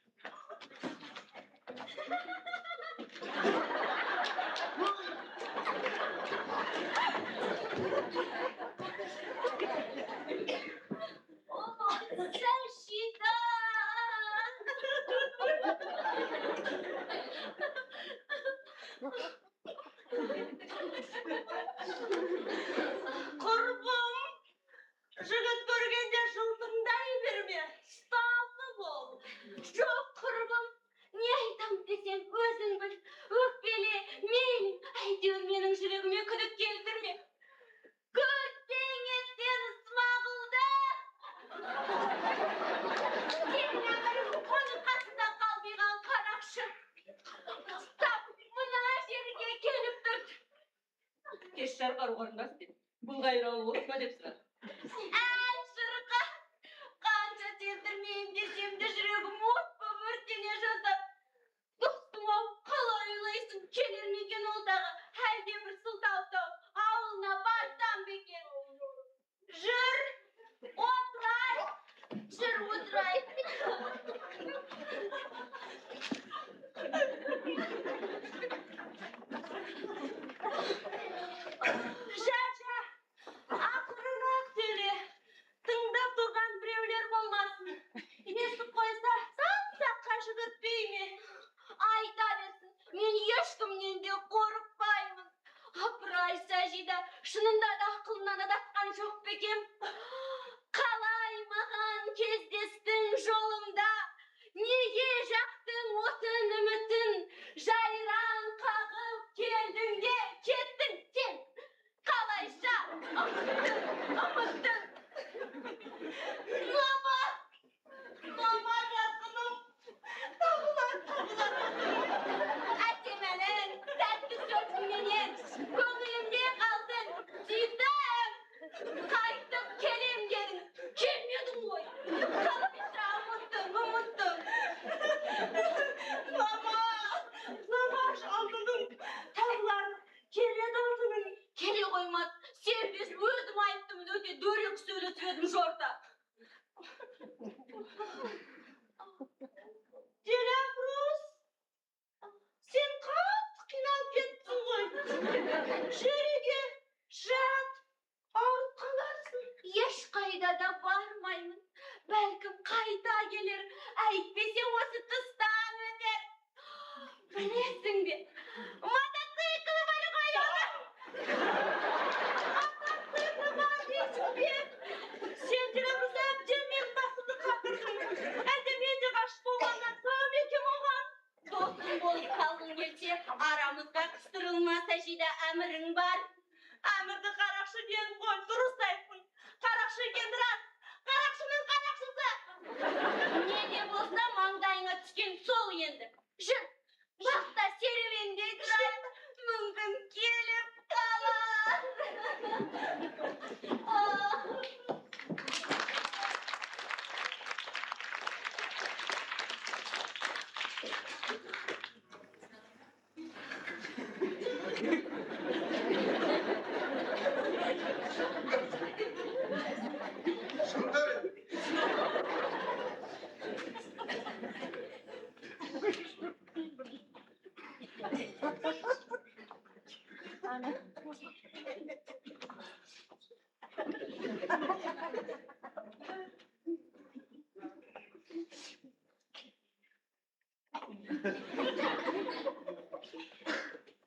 Защита! Құрбым, жігіт көргенде жылтыңдай берме, ұстазы бол. işler karıvarındas dedi. Bun gayrı olurma dep sıra. Ay şırqa. Qancha sevdirmeyim desem de жүрегім отпа өртене жаздап. Dostum-ау, қалай ойлайсың, келер ме екен ол дағы? Әлде бір сылтау ауылына барсам ба екен? Жүр, отырайық. Жүр, отырайық. Жа, ақырын-ақ сөйле. Тыңдап тұрған біреулер болмасын. Естіп қойса, сақ-саққа жүгіртпей ме? Айта берсін, мен ешкімнен де қорықпаймын. Апыр-ай, Сәжида, шынында да ақылынан адасқан жоқ па екем? Қалай маған кездестің жолымда? Неге жақтың отын үмітін? Жайран қағып келдің де кеттің сен. Қалайша ұмыттың. Мама жақыным. Табылар. Әтемәлін, тәтті сөзіңменен көңілімде қалдың. Сүйдім. Қайтып келем дедің. Келмедің ғой. Қалайша ұмыттым. Мама, алдының. Табылар. Келеді алдының. Келе қоймас. Сербес өзім айттым өте дөрекі сөйлесіп едім жорта. Делябрус, сен қатты қиналып кеттің ғой. Жүр үйге, жат, ауырып қаларсың. Ешқайда да бармаймын. Бәлкім қайта келер, әйтпесе осы тұстан өтер. Білесің бе, мотоциклі бар ғой оны. Мотоциклі бар дейсің бе? Сен Делябрус әбден менің басымды қатырдың. Әлде мен де ғашық болғаннан сау екем оған. Досым болып қалғың келсе, арамызға қыстырылма, Сәжида, әмірің бар. Әмірді қарақшы дедің ғой, дұрыс айттың. Қарақшы екен рас. Қарақшының қарақшысы. Не де болса маңдайыңа түскен сол енді. Жүр, бақта серуенде тұрайық. Мүмкін келіп қалар.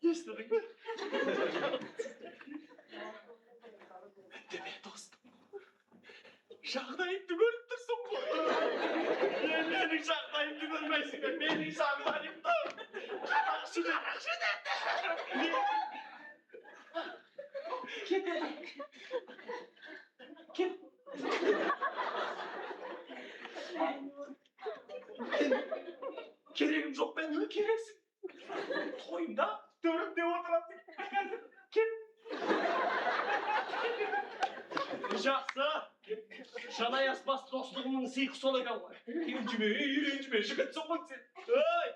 Естідің бе? Деме достым, жағдайымды көріп тұрсың ғой. Менің жағдайымды көрмейсің бе? Менің жағдайымды. Қарақшы деді. Кет. Керегім жоқ, мен не керексің? Тойымда төрімде отырасың. Кет. Жақсы. Жанай аспас достығымның сыйқы сол екен ғой. Ренжіме, жігітсің ғой сен. Ой,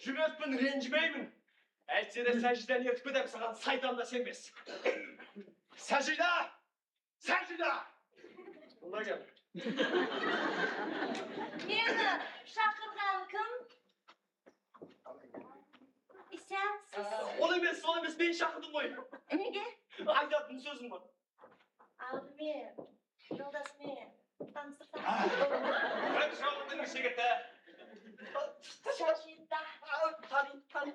жіберіппін, ренжімеймін. Әйтсе де Сәжиданы ертіп кетем, саған сайтан да сенбес. Сәжида! Бұнда кел. Мені шақырған кім? Сәнсіз. Ол емес, мен шақырдым ғой. Неге? Айтатын сөзім бар. Алдымен, жолдасымен, таныстырсам. Бір жауабын жігіті. Сәжида. Таниды.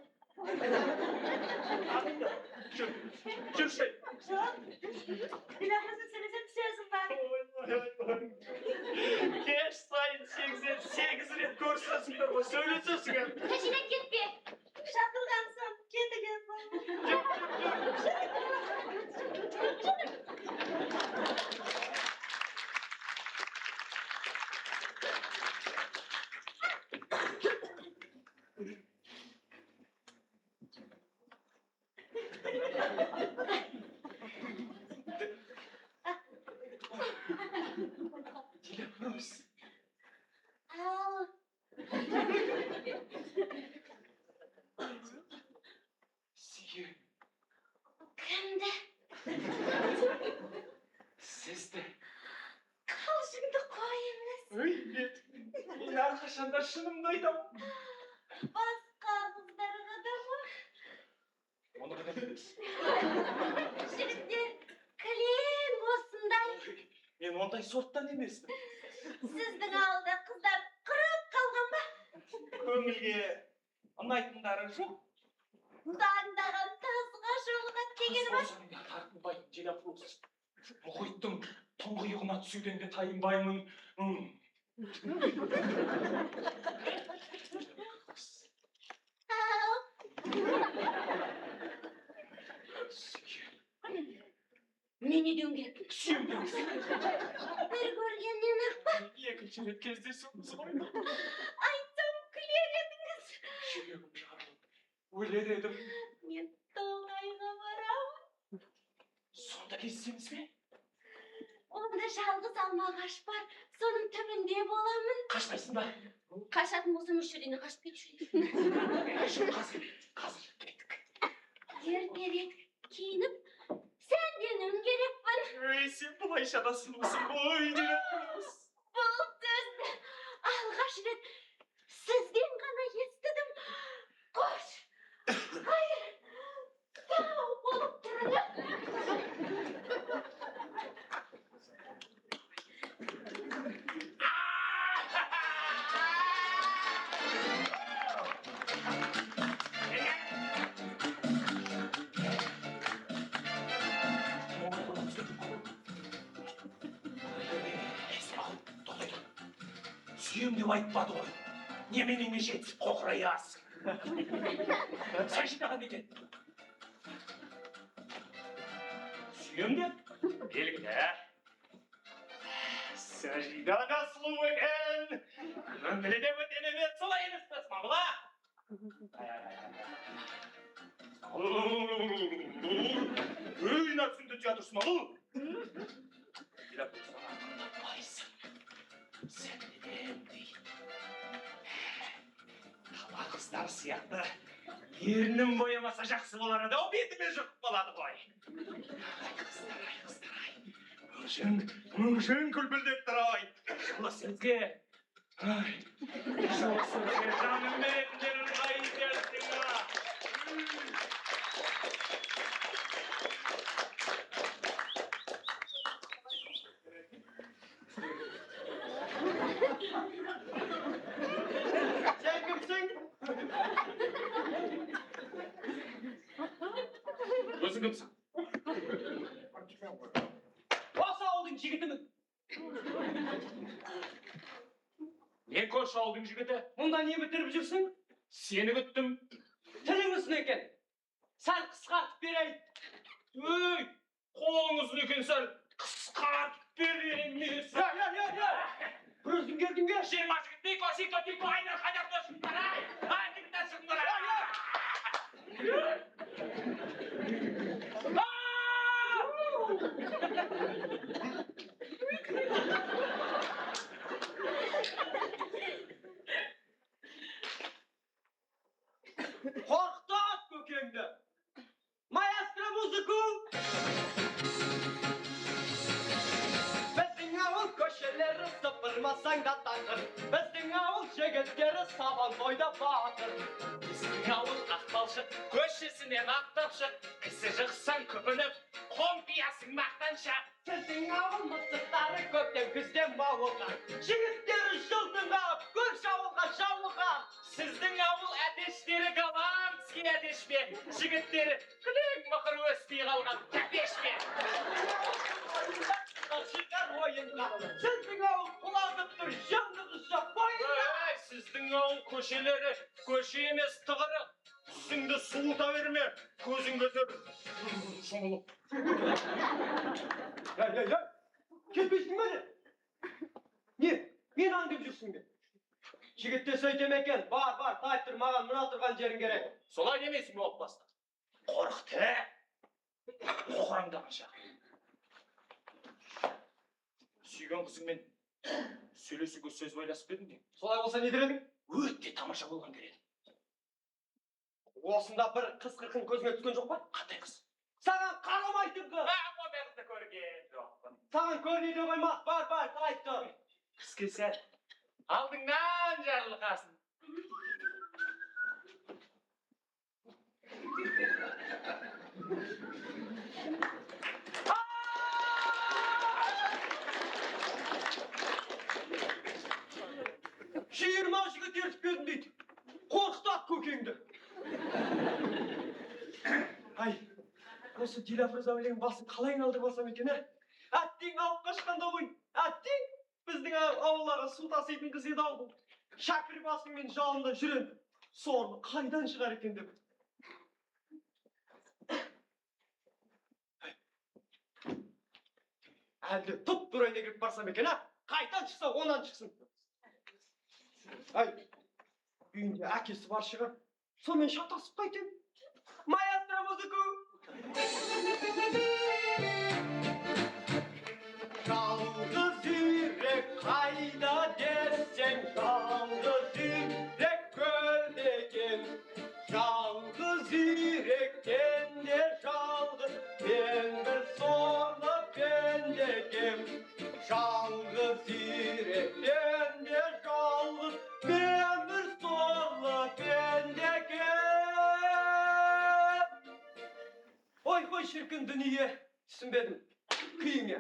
Жүрші. Делябрус'un söylesem sözüm var. Кеш сайын 88 рет көрсесіңдер ғой, сөйлесесіңдер. Сәжида кетпе. Шақырғансың, кетіген бұл. Қашанда шынымды айтам. Басқа қыздарға да ма? Оны қадам емес. Жігіттер, кілең осындай. Мен ондай сорттан емеспін. Сіздің ауылда қыздар қырып қалған ба? Көңілге ұнайтындары жоқ. Таңдаған тазға жолығады деген ба? Тартынбайтын Желапрус. Мұхиттың тұңғиығына түсуден де тайынбаймын. Мен не деуім керек? Сүйемдіңіз. Bir көргеннен-ақ па? Екінші рет кездесуіміз ғой. Айтсам күлер едіңіз. Жүрегім жарылып, өлер едім. Мен тоғайға барамын. Сонда кездесеміз бе? Онда жалғыз алма ағаш бар. Соның түбінде боламын. Қашпайсың ба? Қашатын болсам үш жерден қашып кетуші Қазір кеттік. Ертерек киініп, сәнденуім керекпін. Сен бұлайша да сұлусың ғой, Желапрус. Бұл сөзді алғаш рет сізден ғана естідім. Қош, қайыр, сау болып тұрыңыз. Сүйем деп айтпады ғой. Неменеңе жетіп қоқыраясың. Сен жинаған екен. Сүйем деп? Белгілі. Сен жинаған сұлу екен. Өмірі де өтен емес, солай емес пе, Смағұла? Өй, нәпсіңді театр Смағұл. Байсың. Sen dedem değil. Қала қыздар сияқты ерінің боямаса жақсы болар еді, о бетіме жұқып қалады ғой. Ай қыздар, ай. Өңшің күлпілдеп тұр ай. Жылы сөзге, жаным беретіндерін қайын келсің а. Sen kimsin? Өзің кімсің? Осы ауылдың жігітімін. Мен көрші ауылдың жігіті. Мұнда не бітіріп жүрсің? Сені күттім. Тілің ұсын екен. Сәл қысқартып берейін. Өй, қолыңыз екен сәл қысқартып береміз. Бір өзің келдің бе? Жиырма жігіттей көрсек өтейік айнар қайдар досыңдар ай! Ай, жігіттер шығыңдар! Қорқыт көкеңді. Маэстро музыку. Біздің ауыл көшелері сыпырмасаң да таңғыр. Біздің ауыл жігіттері сабан тойда батыр. Біздің ауыл Ақбалшық көшесінен аттап шық. Кісі жықсаң күпініп, қомпиясың мақтаншақ. Сіздің ауыл мысықтары көптен күзден мауылған. Жігіттері жылдыңға, көрші ауылға жауылған. Сіздің ауыл әтештері голландский әтеш пе? Жігіттері кілең мықыр өспей қалған тәпеш пе? Шыққан ойынға. Сіздің ауыл құлазып тұр, жандығы жаппайын. Сіздің ауыл көшелері көше емес тұғыры. Түсіңді суыта берме, көзің көтер. Шоңылып. Кетпейсің бе? Не? Мен аңдып жүрсің бе? Жігітте сөйтем екен. Бар, тай тұр, маған мына тұрған жерің керек. Солай демейсің бе отбасына? Қорықты. Қораңдағанша. Сүйген қызыңмен сөйлесуге сөз байласып едің де. Солай болса не дер едің? Өте тамаша болған дер едім. Осында бір қыз-қырқын көзіңе түскен жоқ па? Қандай қыз? Саған қарамайтын қыз. Ондай қызды көрген жоқпын. Саған көрінеді қоймақ. Бар, тай тұр. Қыз келсе, алдыңнан Jan jarılğasın. Şiir maşığı ters gözündeydi. Korktat kökеңді. Ay, осы Дилафруза өлең басын қалай айналдырып алсам екен, ә? Әттең алып қашқанда ғой. Әттең біздің ауылға су таситын қыз еді ау. Шәкір басымен жалында жүрен. Соны қайдан шығар екен деп. Әлде тұп тұрайына кіріп барсам екен, ә? Қайдан шықса, онан шықсын. Ай, үйінде әкесі бар шығар. Сонымен шатасып қайтем. Маэстро музыку! Жалғыз жүрек қайда десең, жалғыз жүрек көлдеген. Жалғыз жүректен де жалғыз, мен бір сорлы пендегем. Жалғыз жүректен де жалғыз, мен бір сорлы пендегем. Ой, шіркін дүние, түсінбедім. Күйіңе.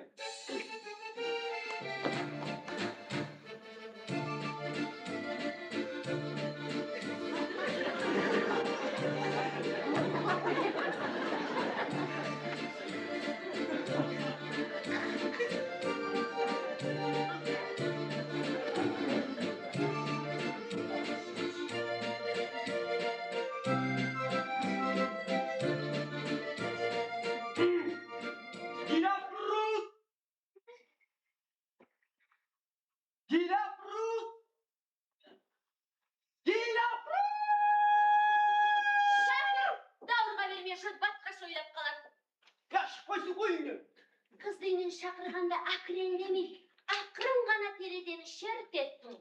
Қыздың шақырғанда ақырендемей, ақырын ғана терезені шерт еттің.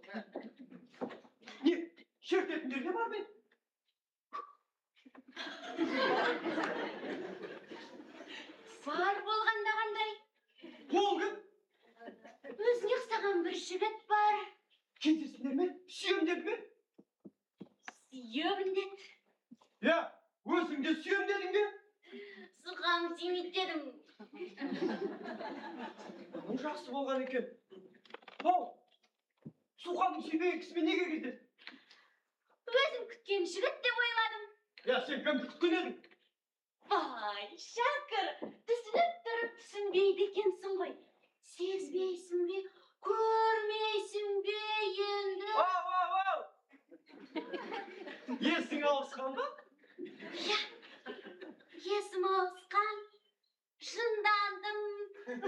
Не? Шерт еттіңдер не бар мен? Бар болғанда қандай? Ол кім? Өзіңе ұқсаған бір жігіт бар. Кездесіңдер ме? Сүйем деді ме? Сүйемін деді. Я, өзің де сүйем дедің бе? Сұғам демейді дедім. Бұл жақсы болған екен. Ау, Суқаның сүймеген кісімен неге келді? Өзім күткен жігіт деп ойладым. Я, сен кімді күткен едің? Ай, Шәкір, түсініп тұрып түсінбейді екенсің ғой. Сезбейсің бе, көрмейсің бе енді? Ау! Есің ауысқан ба? Я, есім ауысқан. Жындандым,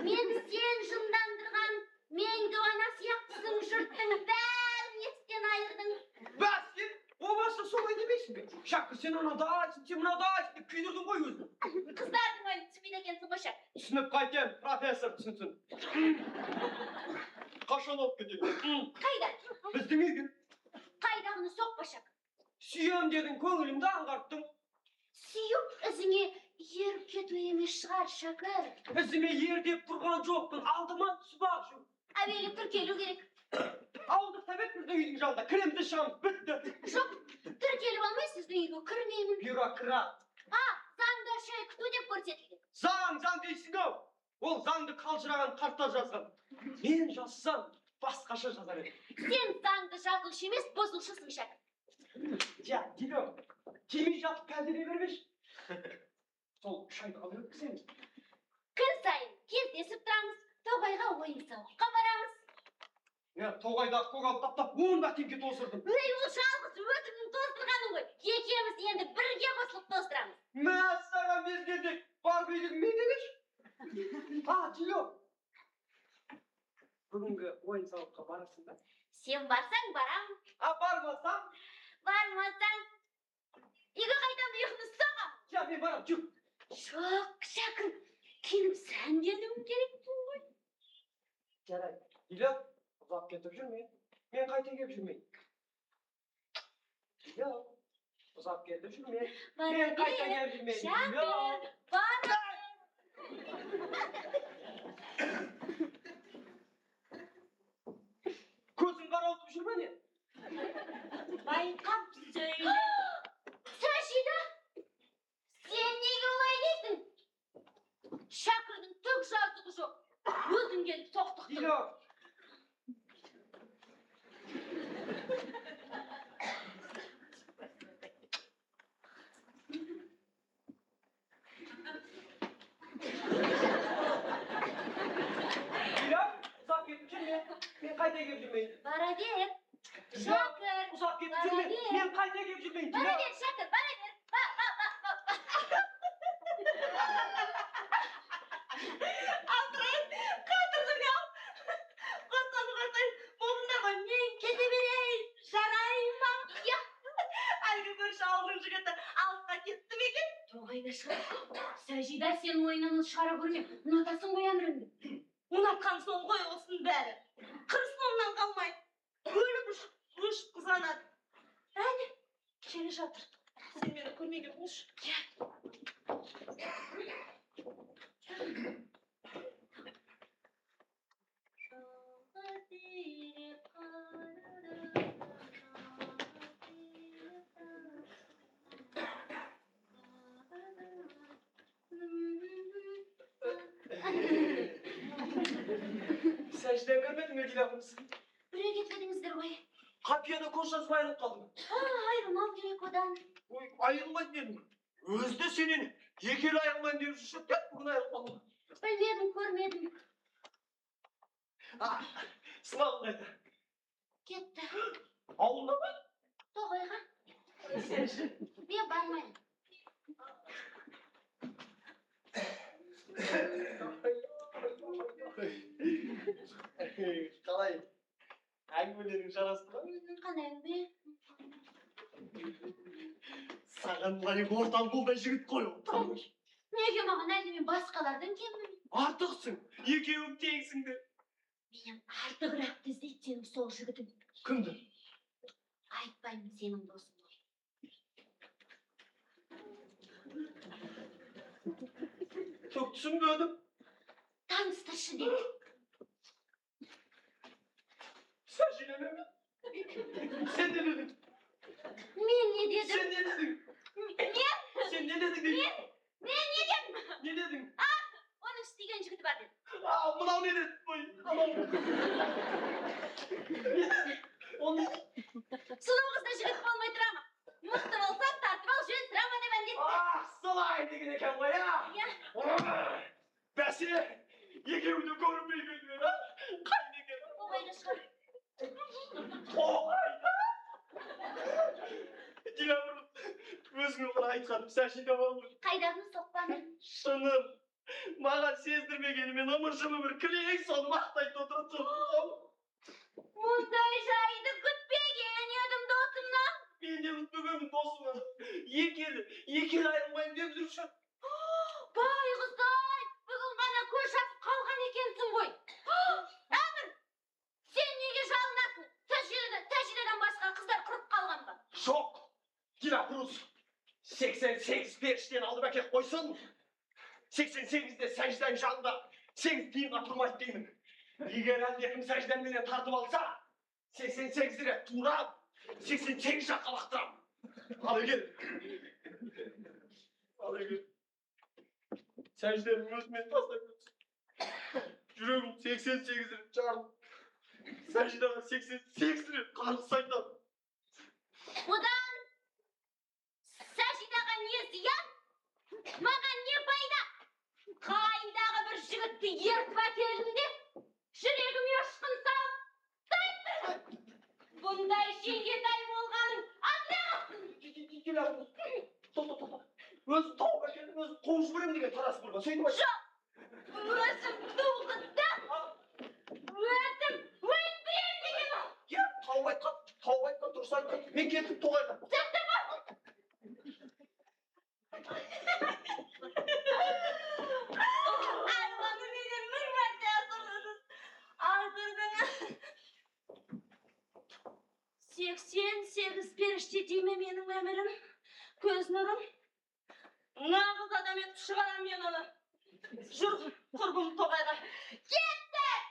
мен сен жындандырған, мен дуана сияқтысың, жұрттың бәрін естен айырдың. Бәс, сен о баста солай демейсің бе? Шәкір, сен анада айтсын, сен мынада айтсын деп күйдірдің ғой өзін. Қыздардың ойын түсінбейді екенсің ғой, Шәкір. Түсініп қайтем, профессор түсінсін. Қашан алып кетемін? Қайда? Біздің үйге. Қайдағыны соқпа, Шәкір. Сүйем дедің, көңілімді аңғарттың. Сүйіп ізіңе еріп кету емес шығар, Шәкір. Ізіме ер деп тұрған жоқпын, алдыма түсіп ақ жүр. Әуелі тіркелу керек. Ауылдық совет біздің үйдің жанында, кіремді шығамыз, бітті. Жоқ, тіркеліп алмай сіздің үйге кірмеймін. Бюрократ. Заңда шай күту деп көрсетілген. Заң дейсің ау. Ол заңды қалжыраған қарттар жазған. Мен жазсам, басқаша жазар едім. Сен заңды жазушы емес, бұзушысың, Шәкір. Ja, Диdo, тимей жатып кәдере бермеші. Сол шайды алып өткіземіз. Күн сайын кездесіп тұрамыз, тоғайға ойын-сауыққа барамыз. Я тоғайдағы көгалды таптап, 10 бәтеңке тоздырдым. Ой, ол жалғыз өзіңнің тоздырғаның ғой. Екеуміз енді бірге қосылып тоздырамыз. Мәссаған безгендек, бар билігің мен демеші. Дило. Бүгінгі ойын-сауыққа барасың ба? Сен барсаң барамын. Бармасам? Бармасаң, үйге қайтам ұйқыны соғам. Ja, мен барам, жүр. Жоқ, Шәкір, келіп сәнденуім керекпін ғой. Жарайды. Дило, ұзап кетіп жүрме. Мен қайта келіп жүрмейін. Дило, ұзап кетіп жүрме. Мен қайта келіп жүрмейін. Шәкір, бар. Көзің қарауытып жүрме не? gelip soktuk. Dilo. Dilo, uzak gitip жүрме. Мен қайта келіп жүрмейін. Бара бер. Шакыр. Uzak gitip жүрме. Мен қайта келіп жүрмейін. Бара бер, Шакыр, бара бер. Алтырайын, қатырдың ау. Қостан, болыңдар ғой, мен кете берейін. Жарайын ба? Я. Әлгі көрші ауылдың жігіті алысқа кетті ме екен? Тоғайда шығар. Сәжида сенің ойынан шығара көрме. Ұнатасың ғой әміріңді. Ұнатқан соң ғой осының бәрі. Қыр соңынан қалмай. Өліп ұшып қызанады. Әне, келе жатыр. Сен мені көрмеген болшы. Сәжден көрмедің ме Дилапымыз? Біреу кетпедіңіздер ғой. Қапияда көз жазып айырылып қалдым. Айырмау керек одан. Ой, айырылмайды дедім. Өзі де сенен екі ел айырылмайын деп жүрші, бүгін айырылып қалдым. Білмедім, көрмедім. Смағын қайда? Кетті. Ауылда ма? Тоғайға. Сенші? Мен бармаймын. Қалай? Әңгімелерің жарасты ма? Қандай әңгіме? Саған лайық ортан болдай жігіт қой. Неге маған әлде мен басқалардан кеммін? Артықсың, екеуің теңсіңдер. Мен артығырақты іздейтсем сол жігітім. Кімді? Айтпаймын, сенің досың ғой. Çok түсінбедім. Таныстыршы деді. Сәжинеме ме? Сен не дедің? Мен не дедім? Сен не дедің? Сен не дедің деймін? Мен не дедім? Не дедің? Оның істеген жігіті бар деді. Мынау не деді? Ой, анау. Оны Сұлу қызда жігіт болмай тұра ма? Мықты болсаң тартып ал, жөн сұра ма деп әндет. солай деген екен ғой, Иә. Бәсе, екеуді көрінбей келген, қайын екен? Тоғайда шығар. Тоғайда? Дилаврым, өзіңе ғана айтқаным, Сәжида бар ғой. Қайдағыны соқпаны. Шыным, маған сездірмегенімен ымыр-жымы бір кілең соны мақтайды отырып. Мұндай жайды күтпеген едім досымнан. Мен де күтпегенмін досыма. Екі ел айырылмайын деп жүрші. Байғыздай, бүгін ғана көз жазып қалған екенсің ғой. Әмір, сен неге жалынасың? Тәжидадан басқа қыздар құрып қалған ба? Жоқ, Дилапрус, 88 періштен алып әкеп қойсын. 88-де Сәжиданың жанында 8 тиынға тұрмайды деймін. Егер әлдекім Сәжиданың менен тартып алса, 88 рет турап, 88 жаққа лақтырам. Ал егер. Сәжиданың өзімен тастап кетсін. Жүрегім 88 рет жарылып. Сәжидаға 88 рет қарғыс айтамын. Одан Сәжидаға не зиян? Маған не пайда? Қайдағы бір жігітті ертіп әкелдім деп, жүрегіме ұшқын салып, бұндай жеңгетай болғаның аңдамаспын. Өзі тауып әкелдім, өзі қуып жіберем деген тарасы болған. Сөйтіп айт. Жоқ, өзім туғыздым, өзім өлтірем деген ол. Я тауып айтқан дұрыс айтқан. Мен кетіп тоғайға. Сәтті ғой. Арманы менен бір мәрте асырдыңыз. Асырдыңыз. 88 періште дейме менің әмірім. Көз нұрым. Нағыз адам етіп шығарам мен оны. Жүр, құрбым тоғайға. Кеттік!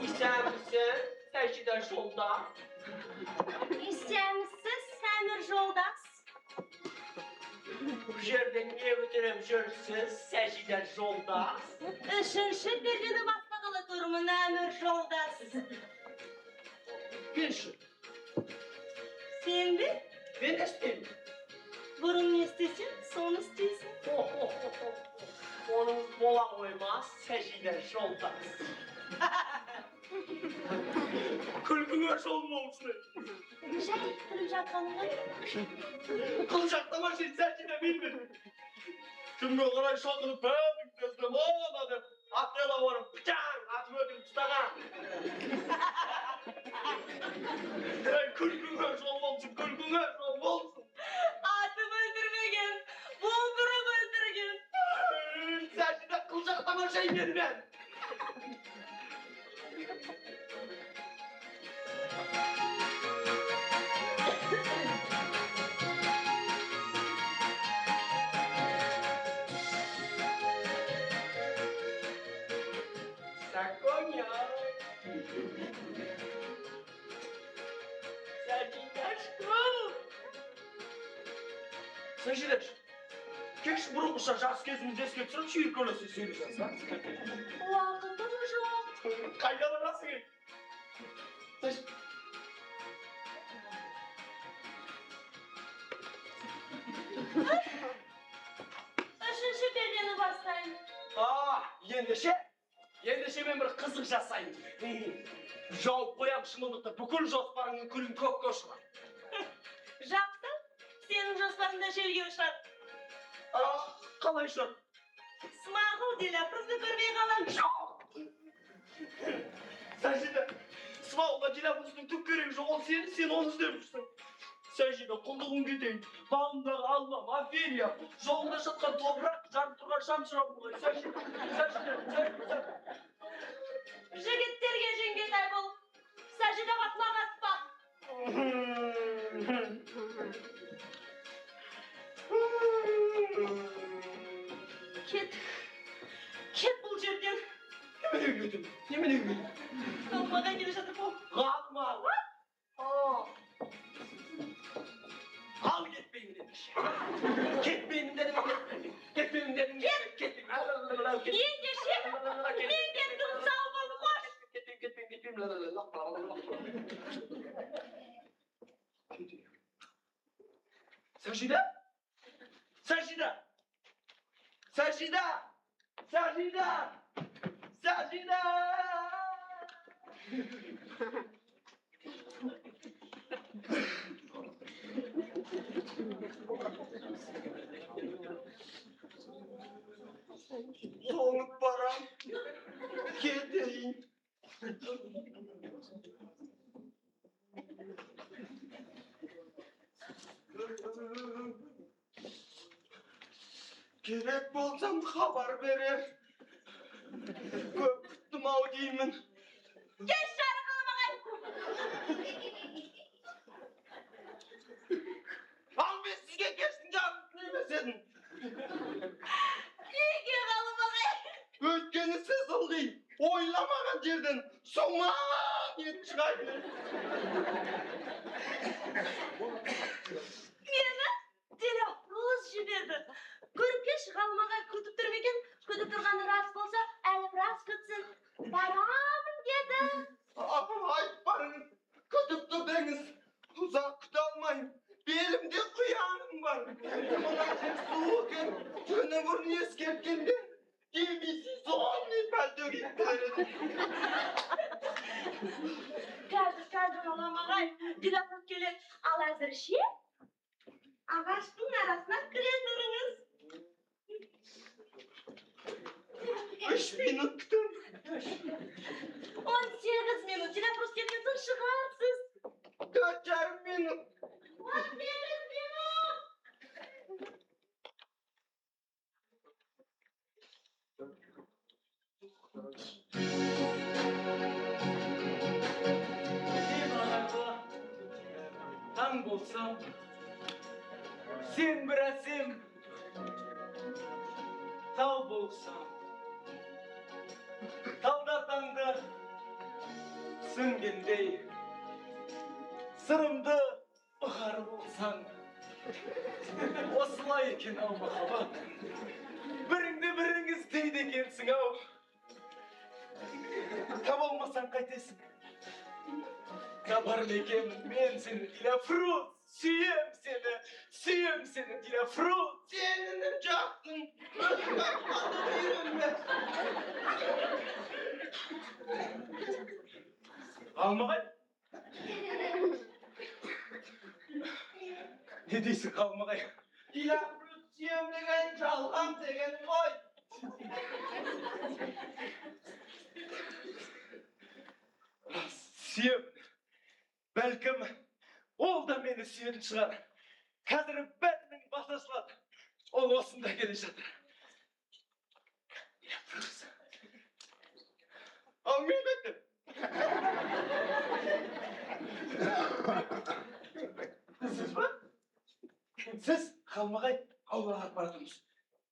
İşemsin, teşhide şolda. İstəyəmisiz Səmir Joldax? Bu yerden niye götürem jörsiz, teşhide şolda. Үшінші пердені бастағалы тұрмын, әмір жолдас. Bir şu, Сен бе? ben isteyim. Бұрын не істесең, соны істейсің. Onun bola koymaz, teşhide şolda. Kulbuna şol mu olsun? Жай күліп жатқаныңа. Kılacaklar şey teşhide bilmedim. Şimdi o kadar şokunu pöpük gözlüm oğlan dedim. Atlayla varım, bıçağın, atımı ödüm tutana. Kulbuna şol olsun, kulbuna şol olsun. Атым өлтірмеген, болдырып өлтірген. Teşhide kılacaklar şey bilmem. Sakonya. Serginyaşko. Sen şeyler. Keş burukmuşlar jaz kezimizde eski tutup şiir kolası söyleyeceğiz lan. Vaqtim yo'q. Kaydalar nasıl? Sen Üçüncü perdeni bastayım. Endişe ben bir kızık жасайын. Жауып қоям шымылдықты, бүкіл жоспарыңның күлін көкке ұшырам. Жақсы. Senin жоспарыңда желге ұшар. Қалай ұшар? Смағыл Диляпрызды көрмей қалам. Сәжиде, Смағылға Диляпрыздың түк керегі жоқ, ол сен оны іздеп жүрсің. Сәжиде, құлдығың кетейін. Бағымдағы алмам, Офелия, жолында жатқан топырақ, жанып тұрған шамшырап болайын. Сәжиде. Жігіттерге жеңгетай бол. Сәжидаға құлақ аспақ. Кет бұл жерден. Немене кетім? Қалмаға келе жатыр бұл. Қалма. Al ketmeyim demiş. Ketmeyim dedim. Ketmeyim dedim. Ketmeyim. Ендеше, мен кеттім, сау бол, қош. Сәжида! Сәжида! Сәжида! Сәжида! Сәжида! Soğunup baram. Keteyim. Gerek bolsam haber verir. Köp kuttum av deymin. Geç şarı қалмағай. Al ben sizge geçsin canım neymesedim. Неге қалмағай? Ötkeni siz ılgı. Oylamagan yerden soğan yet çıkaydı. Meni Diляпрыз жіберді. Көріп келші, қалмағай күтіп тұр ма екен? Күтіп тұрғаны рас болса, әлі біраз күтсін. Барамын деді. Ayıp barınız. Kütüp durdunuz. Uzak tutalmayın. Belimde kıyanım var. Bana soğuk hem tüne vurun eskerkende. Gemisi soğan nipel gittiler. Қазір қалмағай. Диляпрыз келеді. Ал әзірше ағаштың арасына кіре тұрыңыз. 3 minuttun. 18 минут. Диляпрыз келген соң шығарсыз. 4,5 minut. 18 минут. Taң болсам, сен бір әсем, тау болсам, талдатаңда сөнгендей, сырымды ұғар болсаң, осылай екен ау махаббат, біріңді біріңіз дейді екенсің ау, таба алмасаң қайтесің? Табар мекенмін мен сені, Диляпрыз, сүйем сені, Диляпрыз. Сенің жақтың, өзің ақпанды үйренме. Қалмағай? Не дейсің қалмағай? Диляпрыз сүйем деген жалған деген ғой. Сүйем. Бәлкім, ол да мені сүйетін шығар. Қазір бәрінің басы ашылады. Ол осында келе жатыр. Диляпрыз. Ал мен бәттім. Сіз ба? Сіз қалмағай аулаға бардыңыз.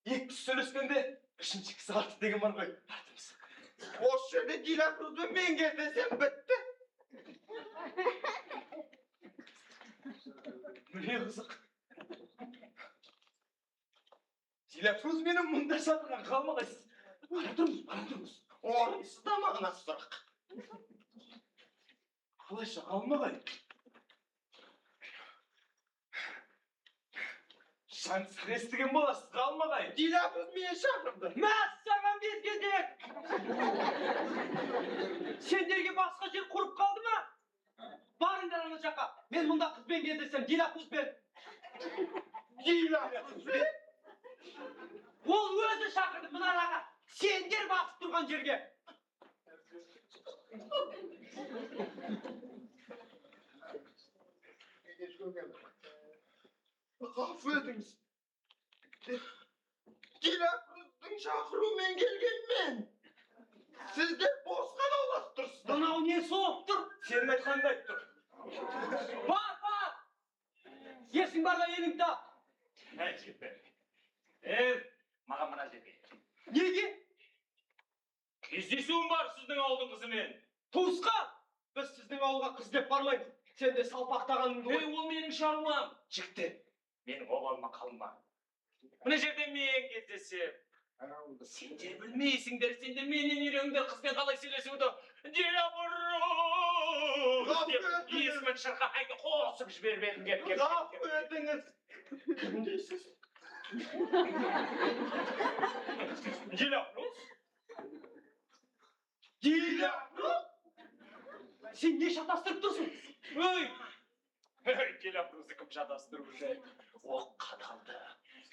Екі түс сөйлескенде үшінші кісі артық деген бар ғой. Бардыңыз. Осы жерде Диляпрызбен мен кездесем бітті. Міне қызық. Dilafruz benim munda Сатырған қалмағайсыз. Бара тұрыңыз. Орынсыз да мағына сұрақ. Қалайша қалмағай? Шаңсық естіген боласыз, қалмағай. Dilafruz meni шақырды. Мәссаған безгезек! Сендерге басқа жер құрып қалды ма? Барыңдар ана жаққа. Мен мұнда қызбен кездесем, Дилафрузбен. Dilafruz be. Ол өзі шақырды мына араға. Сендер басып тұрған жерге. Ғафу ediniz. Dilafruz'un şақыруымен келгенмен. Сіздер босқа дауласып тұрсыздар. Мынау не соғып тұр? Сенің айтқаныңды айтып тұр. Бар! Есің бар да еліңді тап. Маған мына жерге. Неге? Кездесуім бар сіздің ауылдың қызымен. Туысқан! Біз сіздің ауылға қыз деп бармаймыз. Сен де салпақтағаныңды Ей, ол менің шаруам. Жігіттер, менің обалыма қалма. Мына жерде мен кездесем. Сендер білмейсіңдер, сендер менен үйреңдер қызбен қалай сөйлесуді. Дилапрус! деп есімін шырқайды қосып жібермедім. Ғафу ediniz. Кім дейсіз? Дилапрус? Dilafruz. Сен не шатастырып тұрсың? Ой! Дилапрузды кім шатастырушы? Ол қадалды.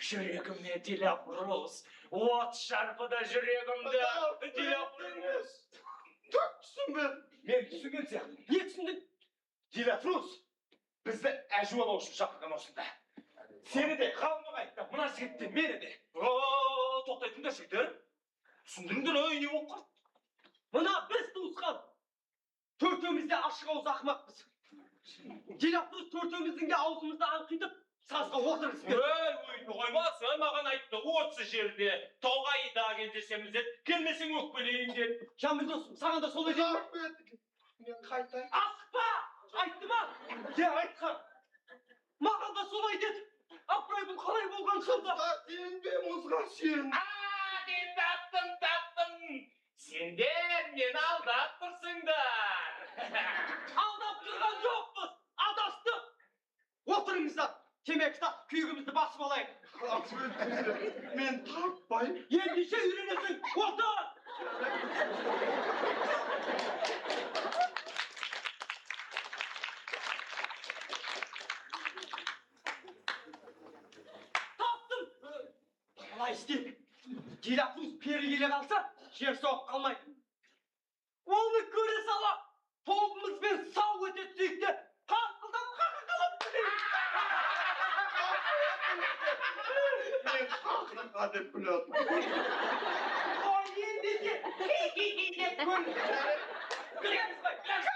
Жүрегіме Дилапрус. От шарпыды жүрегімді. Дилапрус! Түсінбедім. Мен түсінген сияқты. Не түсіндің? Дилапрус! Бізді әжуалау үшін шақырған осында. Сені де қалмақ айтты. Мына жігітті мені де. Тоқтайтыңдар жігіттер. Түсіндіңдер, ой, не болып қалды? Мына біз туысқан. Төртеуміз де ашық ауыз ақымақпыз. Дилафрус төртеуміздің де аузымызды аңқитып, сазға отырғызып келді. Өйтіп қоймасы маған айтты. Осы жерде тоғайда кездесеміз деді. Келмесең өкпелейін деді. Жамбыл досым, саған да солай деді ме? Ғафу ediniz. Мен қайтайын. Асықпа! Айтты ма? Де айтқан. Маған да солай деді. Апырай, бұл қалай болған сонда? Сенбе мұзға сен. Мен таптым. Сендер мені алдап тұрсыңдар. Алдап тұрған жоқпыз! Адастық! Отырыңыздар! Темекі тартып күйігімізді басып алайық. Ғафу ediniz. Мен таппаймын. Ендеше үйренесің! Отыр! Таптым! Қалай істейік? Дилафрус пері келе қалса, жер соғып қалмайды. Оны көре сала, тобымызбен сау өте түсейік те, қарқылдап қаққылап Мен қақырға деп білетін. Ой, ендеше, хи-хи-хи деп көңіл. Кіреміз бай, кіреміз.